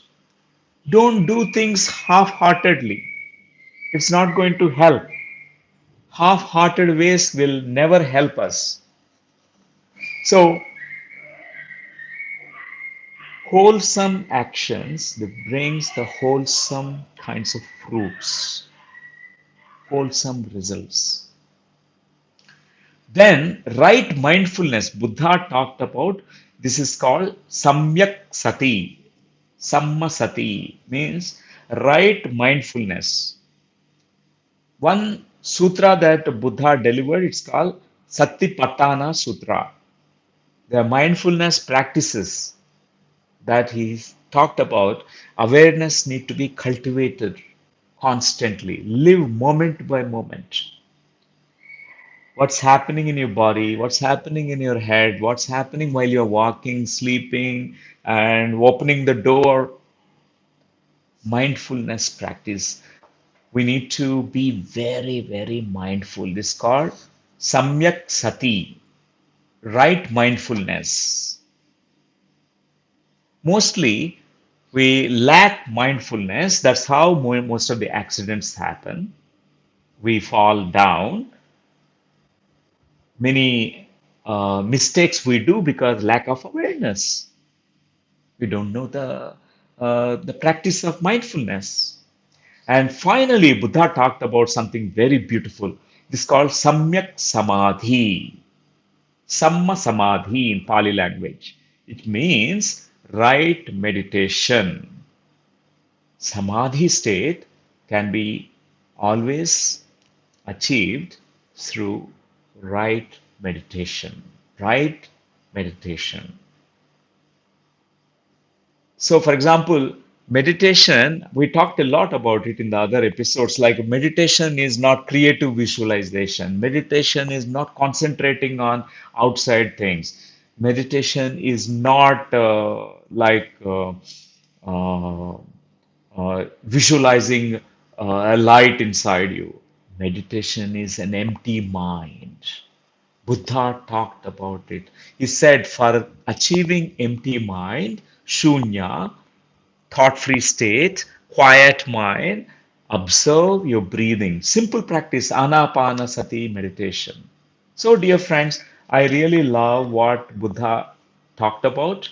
Don't do things half-heartedly. It's not going to help. Half-hearted ways will never help us. So, wholesome actions that brings the wholesome kinds of fruits, wholesome results. Then right mindfulness, Buddha talked about, this is called samyak sati. Samma sati means right mindfulness. One sutra that Buddha delivered, it's called Satipatthana Sutra. The mindfulness practices that he talked about, awareness need to be cultivated constantly. Live moment by moment. What's happening in your body, what's happening in your head, what's happening while you're walking, sleeping, and opening the door. Mindfulness practice. We need to be very, very mindful. This is called Samyak Sati, right mindfulness. Mostly, we lack mindfulness. That's how most of the accidents happen. We fall down. Many mistakes we do because lack of awareness. We don't know the practice of mindfulness. And finally, Buddha talked about something very beautiful. This is called Samyak Samadhi. Samma Samadhi in Pali language. It means right meditation. Samadhi state can be always achieved through right meditation. Right meditation. So, for example, meditation, we talked a lot about it in the other episodes. Like, meditation is not creative visualization, meditation is not concentrating on outside things, meditation is not uh, visualizing a light inside you. Meditation is an empty mind. Buddha talked about it. He said, for achieving empty mind, shunya, thought-free state, quiet mind, observe your breathing. Simple practice, anapanasati meditation. So, dear friends, I really love what Buddha talked about,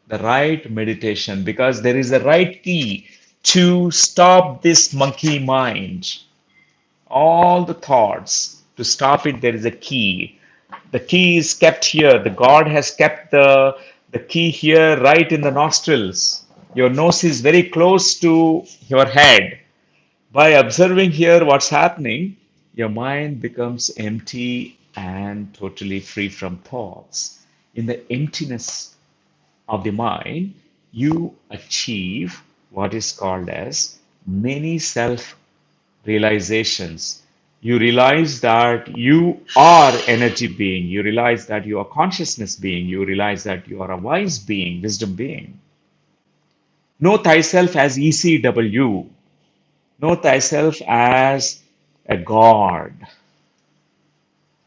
the right meditation, because there is a right key to stop this monkey mind. All the thoughts, to stop it, there is a key. The key is kept here. The God has kept the key here right in the nostrils. Your nose is very close to your head. By observing here what's happening, your mind becomes empty and totally free from thoughts. in the emptiness of the mind, you achieve what is called as many self realizations. You realize that you are energy being, you realize that you are consciousness being, you realize that you are a wise being, wisdom being. Know thyself as ECW, know thyself as a God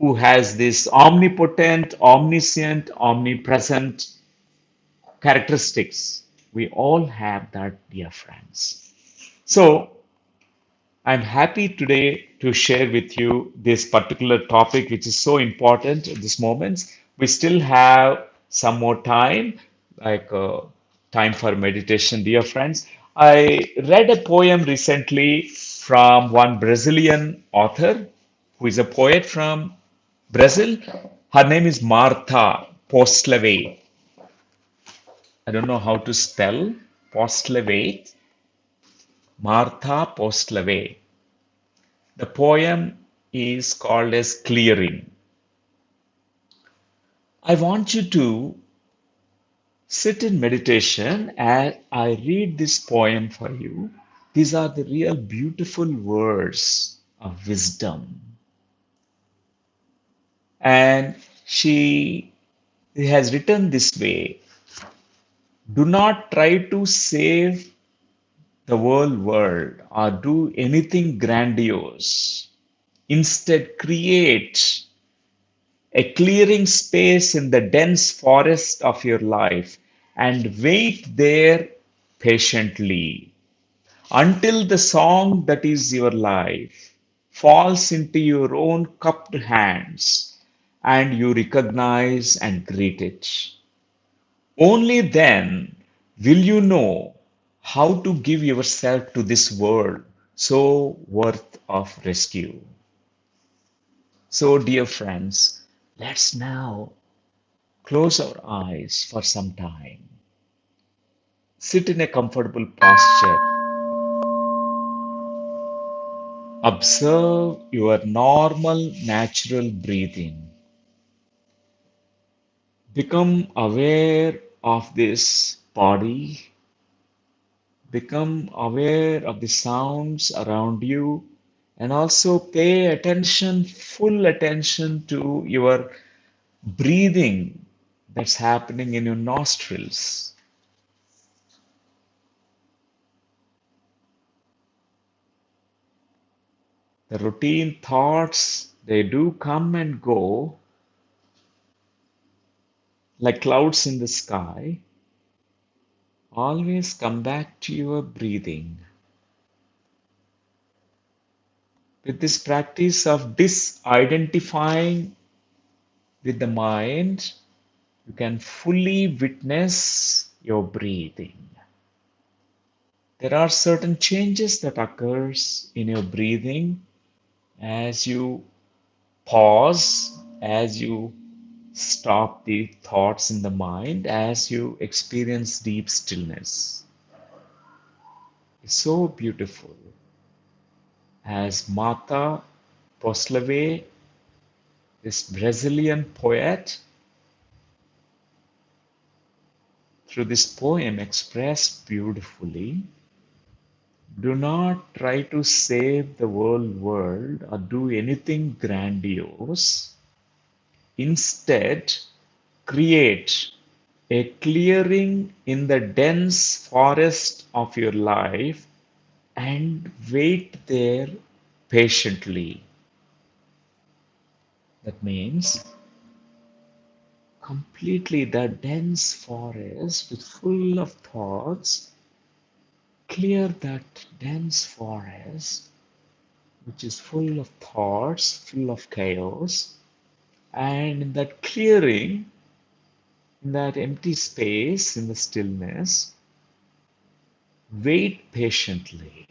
who has this omnipotent, omniscient, omnipresent characteristics. We all have that, dear friends. So, I'm happy today to share with you this particular topic, which is so important at this moment. We still have some more time, like time for meditation, dear friends. I read a poem recently from one Brazilian author who is a poet from Brazil. Her name is Martha Postlevey. I don't know how to spell Postlevey. Martha Postlevey. The poem is called as Clearing. I want you to sit in meditation as I read this poem for you. These are the real beautiful words of wisdom. And she has written this way: do not try to save the whole world or do anything grandiose. Instead, create a clearing space in the dense forest of your life and wait there patiently until the song that is your life falls into your own cupped hands and you recognize and greet it. Only then will you know how to give yourself to this world so worth of rescue. So, dear friends, let's now close our eyes for some time. Sit in a comfortable posture. Observe your normal, natural breathing. Become aware of this body. Become aware of the sounds around you. And also pay attention, full attention to your breathing that's happening in your nostrils. The routine thoughts, they do come and go like clouds in the sky. Always come back to your breathing. With this practice of disidentifying with the mind, you can fully witness your breathing. There are certain changes that occurs in your breathing as you pause, as you stop the thoughts in the mind, as you experience deep stillness. It's so beautiful. As Martha Postlevey, this Brazilian poet, through this poem expressed beautifully, do not try to save the whole world or do anything grandiose. Instead, create a clearing in the dense forest of your life and wait there patiently. That means completely the dense forest with full of thoughts, clear that dense forest which is full of thoughts, full of chaos, and in that clearing, in that empty space, in the stillness, wait patiently.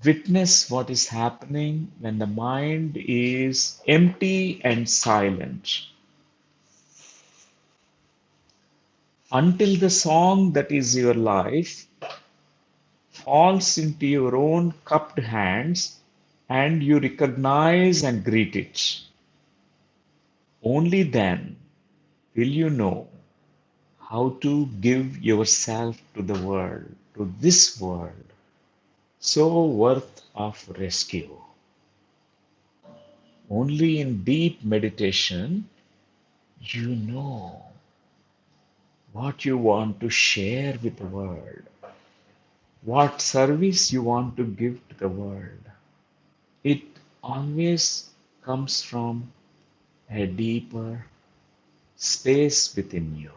Witness what is happening when the mind is empty and silent until the song that is your life falls into your own cupped hands and you recognize and greet it. Only then will you know how to give yourself to the world, to this world, so worth of rescue. Only in deep meditation you know what you want to share with the world, what service you want to give to the world. It always comes from a deeper space within you.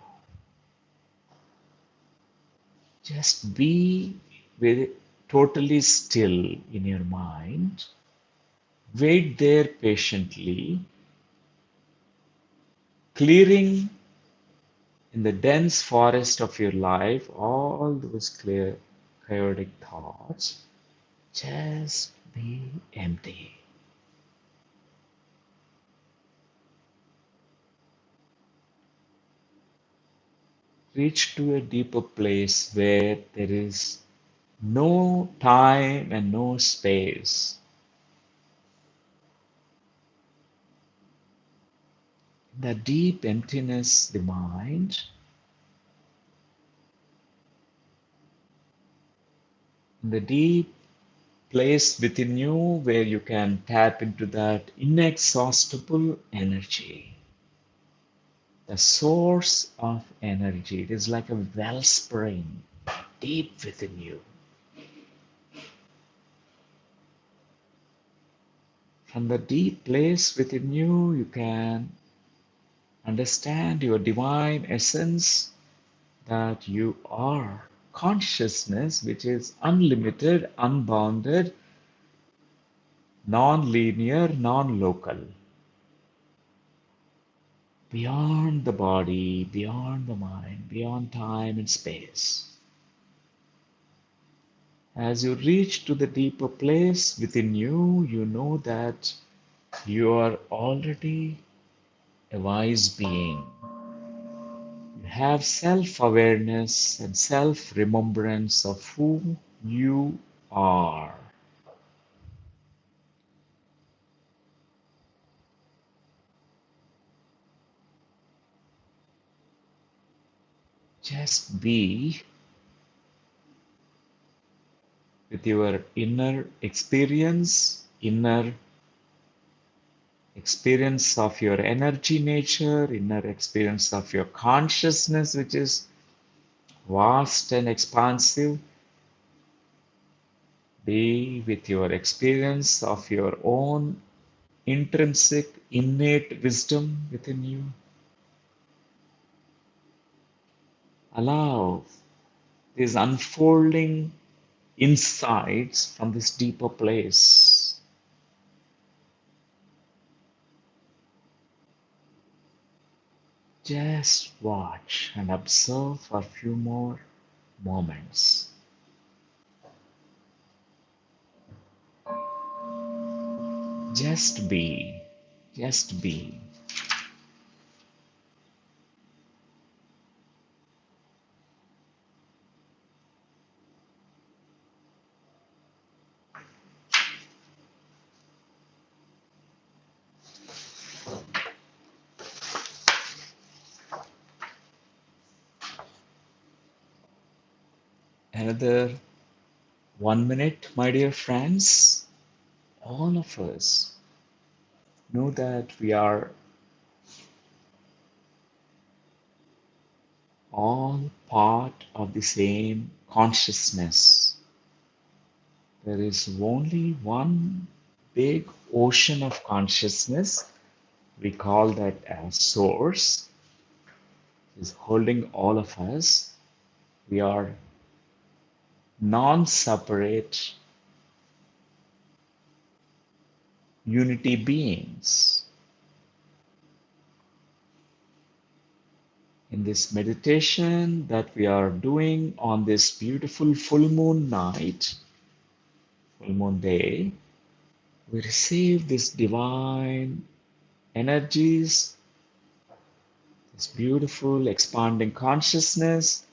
Just be very totally still in your mind. Wait there patiently, clearing in the dense forest of your life all those clear, chaotic thoughts. Just be empty. Reach to a deeper place where there is no time and no space. The deep emptiness, the mind, the deep place within you where you can tap into that inexhaustible energy, the source of energy. It is like a wellspring deep within you. From the deep place within you, you can understand your divine essence that you are consciousness, which is unlimited, unbounded, non linear, non local, beyond the body, beyond the mind, beyond time and space. As you reach to the deeper place within you, you know that you are already a wise being. You have self awareness and self remembrance of who you are. Just be with your inner experience of your energy nature, inner experience of your consciousness, which is vast and expansive. Be with your experience of your own intrinsic, innate wisdom within you. Allow these unfolding insights from this deeper place. Just watch and observe for a few more moments. Just be, just be. Another 1 minute, my dear friends. All of us know that we are all part of the same consciousness. There is only one big ocean of consciousness. We call that as source, is holding all of us. We are non-separate unity beings. In this meditation that we are doing on this beautiful full moon night, full moon day, we receive this divine energies, this beautiful expanding consciousness,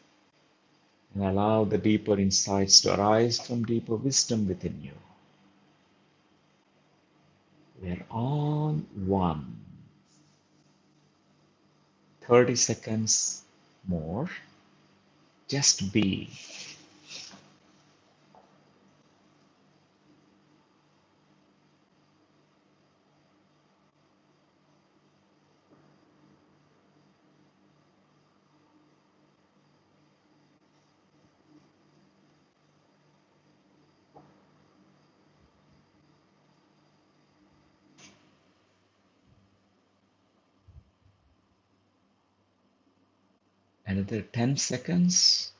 and allow the deeper insights to arise from deeper wisdom within you. We are all one. 30 seconds more. Just be. Another 10 seconds.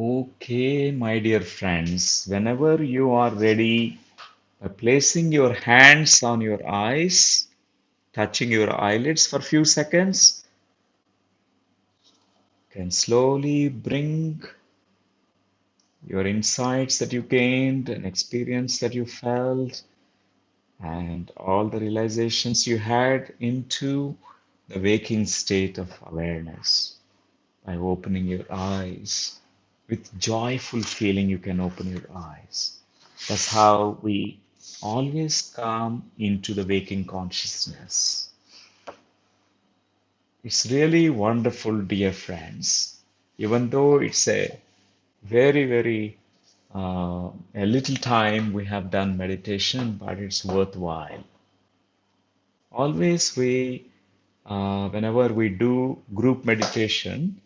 Okay, my dear friends, whenever you are ready, by placing your hands on your eyes, touching your eyelids for a few seconds, can slowly bring your insights that you gained and experience that you felt and all the realizations you had into the waking state of awareness by opening your eyes. With joyful feeling, you can open your eyes. That's how we always come into the waking consciousness. It's really wonderful, dear friends. Even though it's a very, a little time we have done meditation, but it's worthwhile. Always whenever we do group meditation,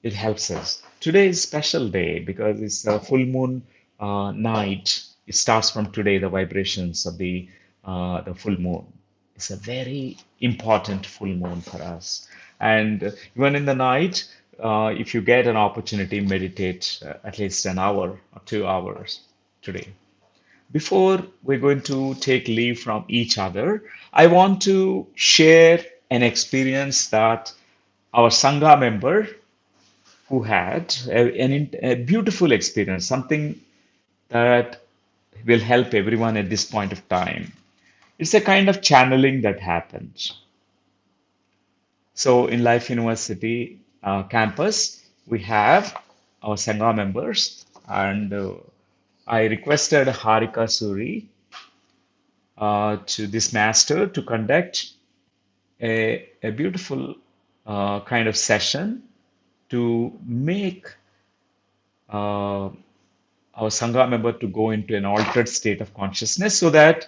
it helps us. Today is special day because it's a full moon night. It starts from today, the vibrations of the full moon. It's a very important full moon for us. And even in the night, if you get an opportunity, meditate at least an hour or 2 hours today. Before we're going to take leave from each other, I want to share an experience that our Sangha member who had a beautiful experience, something that will help everyone at this point of time. It's a kind of channeling that happens. So in Life University campus, we have our Sangha members, and I requested Harika Suri to this master to conduct a beautiful kind of session to make uh, our Sangha member to go into an altered state of consciousness so that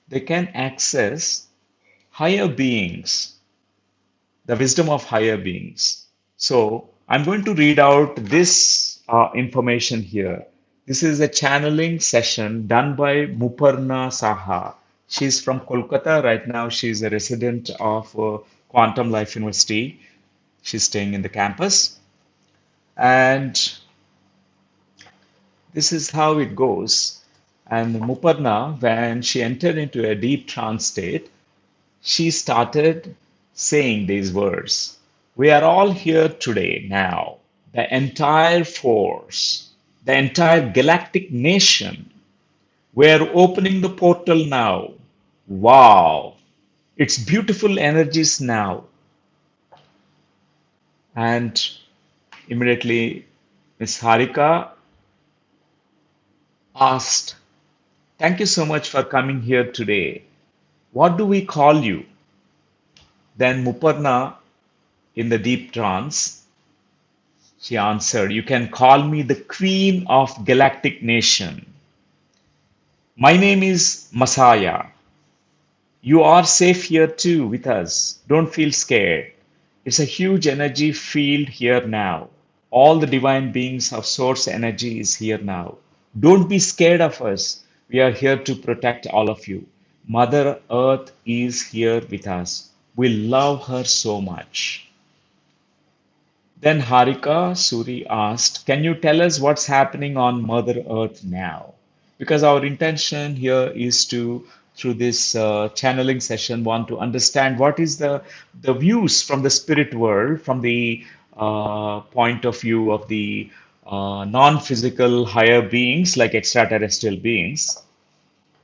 they can access higher beings, the wisdom of higher beings. So I'm going to read out this information here. This is a channeling session done by Muparna Saha. She's from Kolkata right now. She's a resident of Quantum Life University. She's staying in the campus. And this is how it goes. And Muparna, when she entered into a deep trance state, she started saying these words. We are all here today now, the entire force, the entire galactic nation. We're opening the portal now. Wow, it's beautiful energies now. And immediately, Miss Harika asked, thank you so much for coming here today. What do we call you? Then Muparna, in the deep trance, she answered, you can call me the Queen of Galactic Nation. My name is Messiah. You are safe here too with us. Don't feel scared. It's a huge energy field here now. All the divine beings of source energy is here now. Don't be scared of us. We are here to protect all of you. Mother Earth is here with us. We love her so much. Then Harika Suri asked, can you tell us what's happening on Mother Earth now? Because our intention here is to, through this channeling session, want to understand what is the views from the spirit world, from the point of view of the non-physical higher beings like extraterrestrial beings.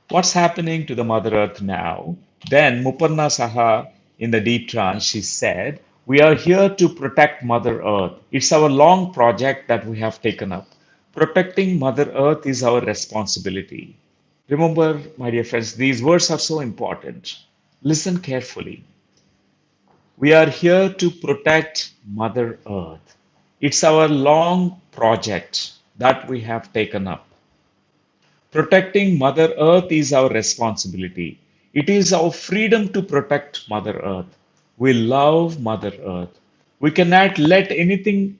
What's happening to the Mother Earth now? Then Mupanna Saha in the deep trance, she said, we are here to protect Mother Earth. It's our long project that we have taken up. Protecting Mother Earth is our responsibility. Remember, my dear friends, these words are so important. Listen carefully. We are here to protect Mother Earth. It's our long project that we have taken up. Protecting Mother Earth is our responsibility. It is our freedom to protect Mother Earth. We love Mother Earth. We cannot let anything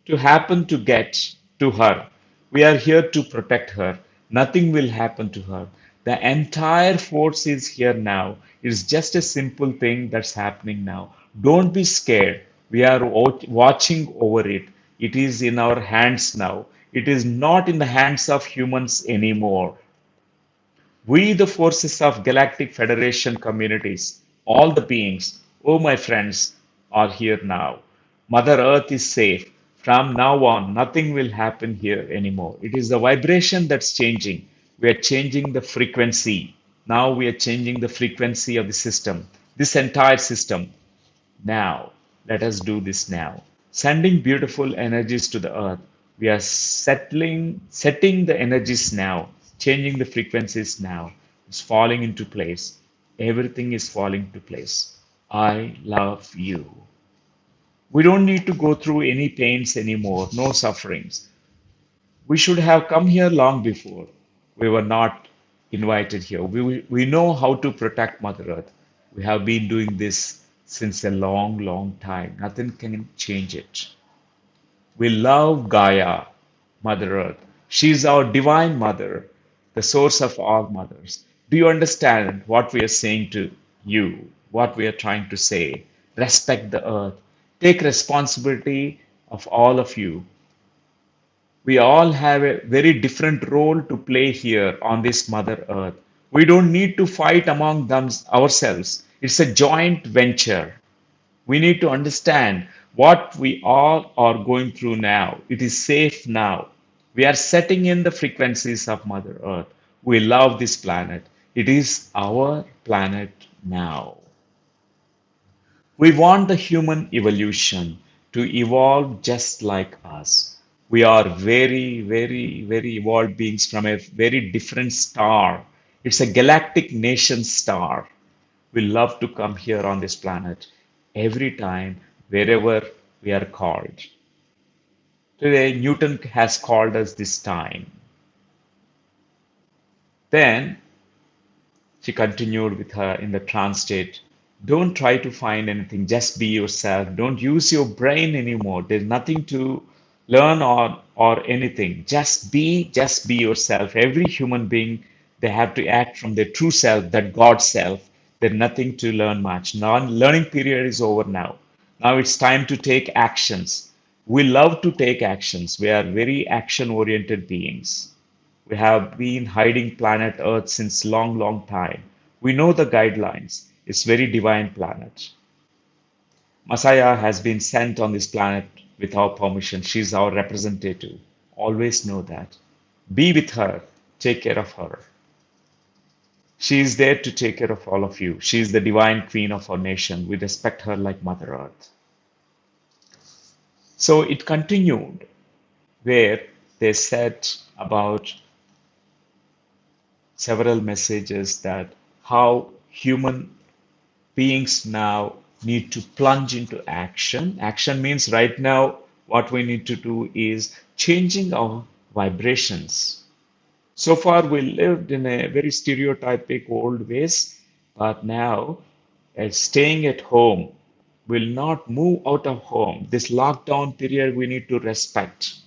to happen to get to her. We are here to protect her. Nothing will happen to her. The entire force is here now. It's just a simple thing that's happening now. Don't be scared. We are watching over it. It is in our hands now. It is not in the hands of humans anymore. We, the forces of Galactic Federation communities, all the beings, oh my friends, are here now. Mother Earth is safe. From now on, nothing will happen here anymore. It is the vibration that's changing. We are changing the frequency. Now we are changing the frequency of the system, this entire system. Now, let us do this now. Sending beautiful energies to the earth. We are setting the energies now, changing the frequencies now. It's falling into place. Everything is falling into place. I love you. We don't need to go through any pains anymore, no sufferings. We should have come here long before. We were not invited here. We know how to protect Mother Earth. We have been doing this since a long, long time. Nothing can change it. We love Gaia, Mother Earth. She is our divine mother, the source of all mothers. Do you understand what we are saying to you? What we are trying to say? Respect the earth. Take responsibility of all of you. We all have a very different role to play here on this Mother Earth. We don't need to fight among them ourselves. It's a joint venture. We need to understand what we all are going through now. It is safe now. We are setting in the frequencies of Mother Earth. We love this planet. It is our planet now. We want the human evolution to evolve just like us. We are very, very, very evolved beings from a very different star. It's a galactic nation star. We love to come here on this planet every time, wherever we are called. Today, Newton has called us this time. Then she continued with her in the trance state. Don't try to find anything, just be yourself. Don't use your brain anymore. There's nothing to learn or anything. Just be yourself. Every human being, they have to act from their true self, that God self. There's nothing to learn much. Non-learning period is over now. Now it's time to take actions. We love to take actions. We are very action-oriented beings. We have been hiding planet Earth since long, long time. We know the guidelines. It's very divine planet. Messiah has been sent on this planet with our permission. She's our representative. Always know that. Be with her. Take care of her. She is there to take care of all of you. She is the divine queen of our nation. We respect her like Mother Earth. So it continued where they said about several messages that how human beings now need to plunge into action. Action means right now what we need to do is changing our vibrations. So far, we lived in a very stereotypic old ways, but now staying at home will not move out of home. This lockdown period we need to respect.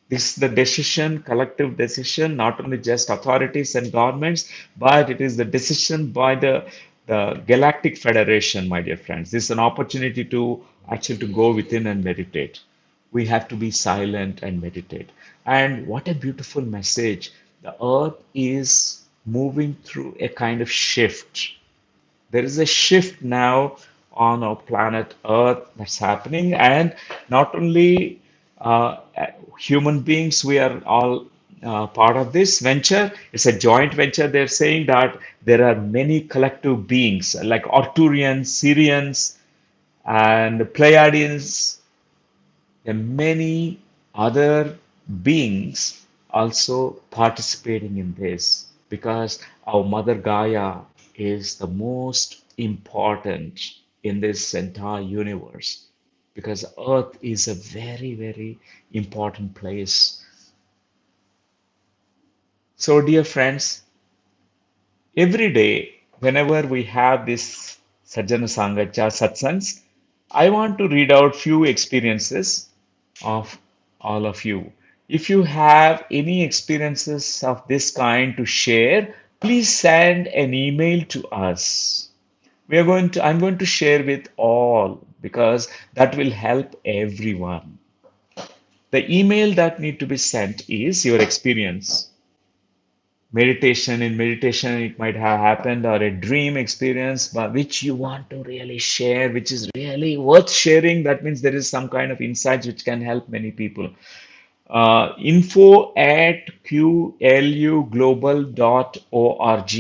This is the decision, collective decision, not only just authorities and governments, but it is the decision by the Galactic Federation, my dear friends. This is an opportunity to actually to go within and meditate. We have to be silent and meditate. And what a beautiful message. The earth is moving through a kind of shift. There is a shift now on our planet Earth that's happening, and not only uh, uh, human beings, we are all part of this venture. It's a joint venture. They're saying that there are many collective beings like Arcturians, Syrians, and Pleiadians, and many other beings also participating in this because our Mother Gaia is the most important in this entire universe because Earth is a very, very important place. So, dear friends, every day, whenever we have this Sajjana Sangacha satsangs, I want to read out few experiences of all of you. If you have any experiences of this kind to share, please send an email to us. I'm going to share with all because that will help everyone. The email that need to be sent is your experience. In meditation, it might have happened, or a dream experience, but which you want to really share, which is really worth sharing. That means there is some kind of insights which can help many people. Info at qluglobal.org.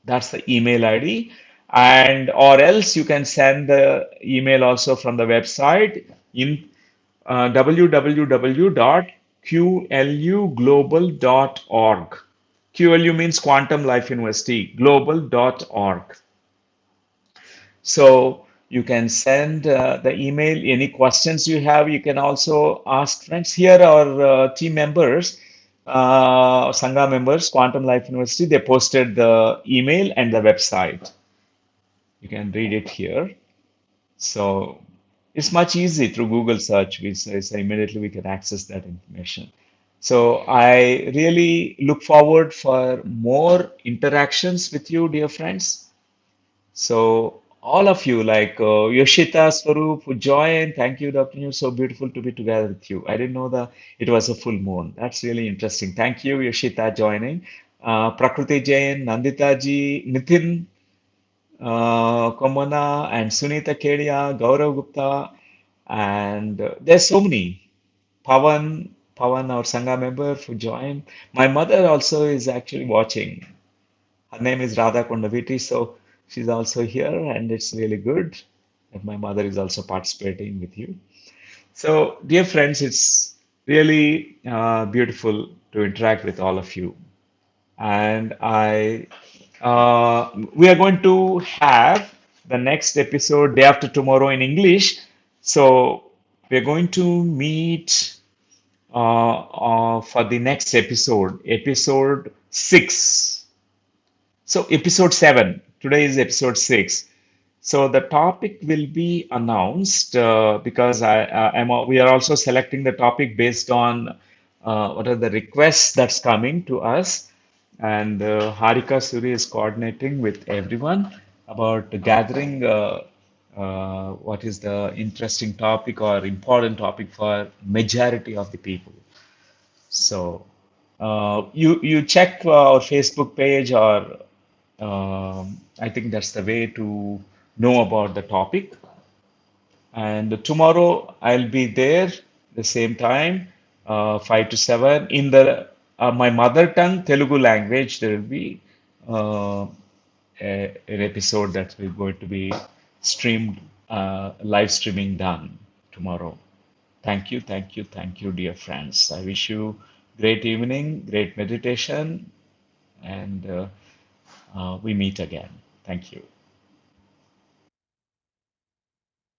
That's the email ID. And or else you can send the email also from the website in www.qluglobal.org. QLU means Quantum Life University, global.org. So you can send the email, any questions you have. You can also ask friends. Here are team members, Sangha members, Quantum Life University. They posted the email and the website. You can read it here. So it's much easy through Google search. So immediately we can access that information. So I really look forward for more interactions with you, dear friends. So all of you, like Yoshita, Swaroop, Joy, thank you, Dr. New. So beautiful to be together with you. I didn't know that it was a full moon. That's really interesting. Thank you, Yoshita, joining. Prakriti Jain, Nandita ji, Nitin, Komona, and Sunita Kedia, Gaurav Gupta, and there's so many. Pawan, our Sangha member, who joined. My mother also is actually watching. Her name is Radha Kondaveti, so she's also here, and it's really good that my mother is also participating with you. So, dear friends, it's really beautiful to interact with all of you. And we are going to have the next episode day after tomorrow in English. So, we're going to meet for the next episode, episode 6. So, episode 7. Today is episode 6. So, the topic will be announced because we are also selecting the topic based on what are the requests that's coming to us. And Harika Suri is coordinating with everyone about gathering what is the interesting topic or important topic for majority of the people. So you check our Facebook page, or I think that's the way to know about the topic. And tomorrow I'll be there the same time, 5 to 7 in the my mother tongue Telugu language. There will be uh, an episode that will going to be streamed, live streaming done tomorrow. Thank you, thank you, thank you, dear friends. I wish you great evening, great meditation, and we meet again. Thank you.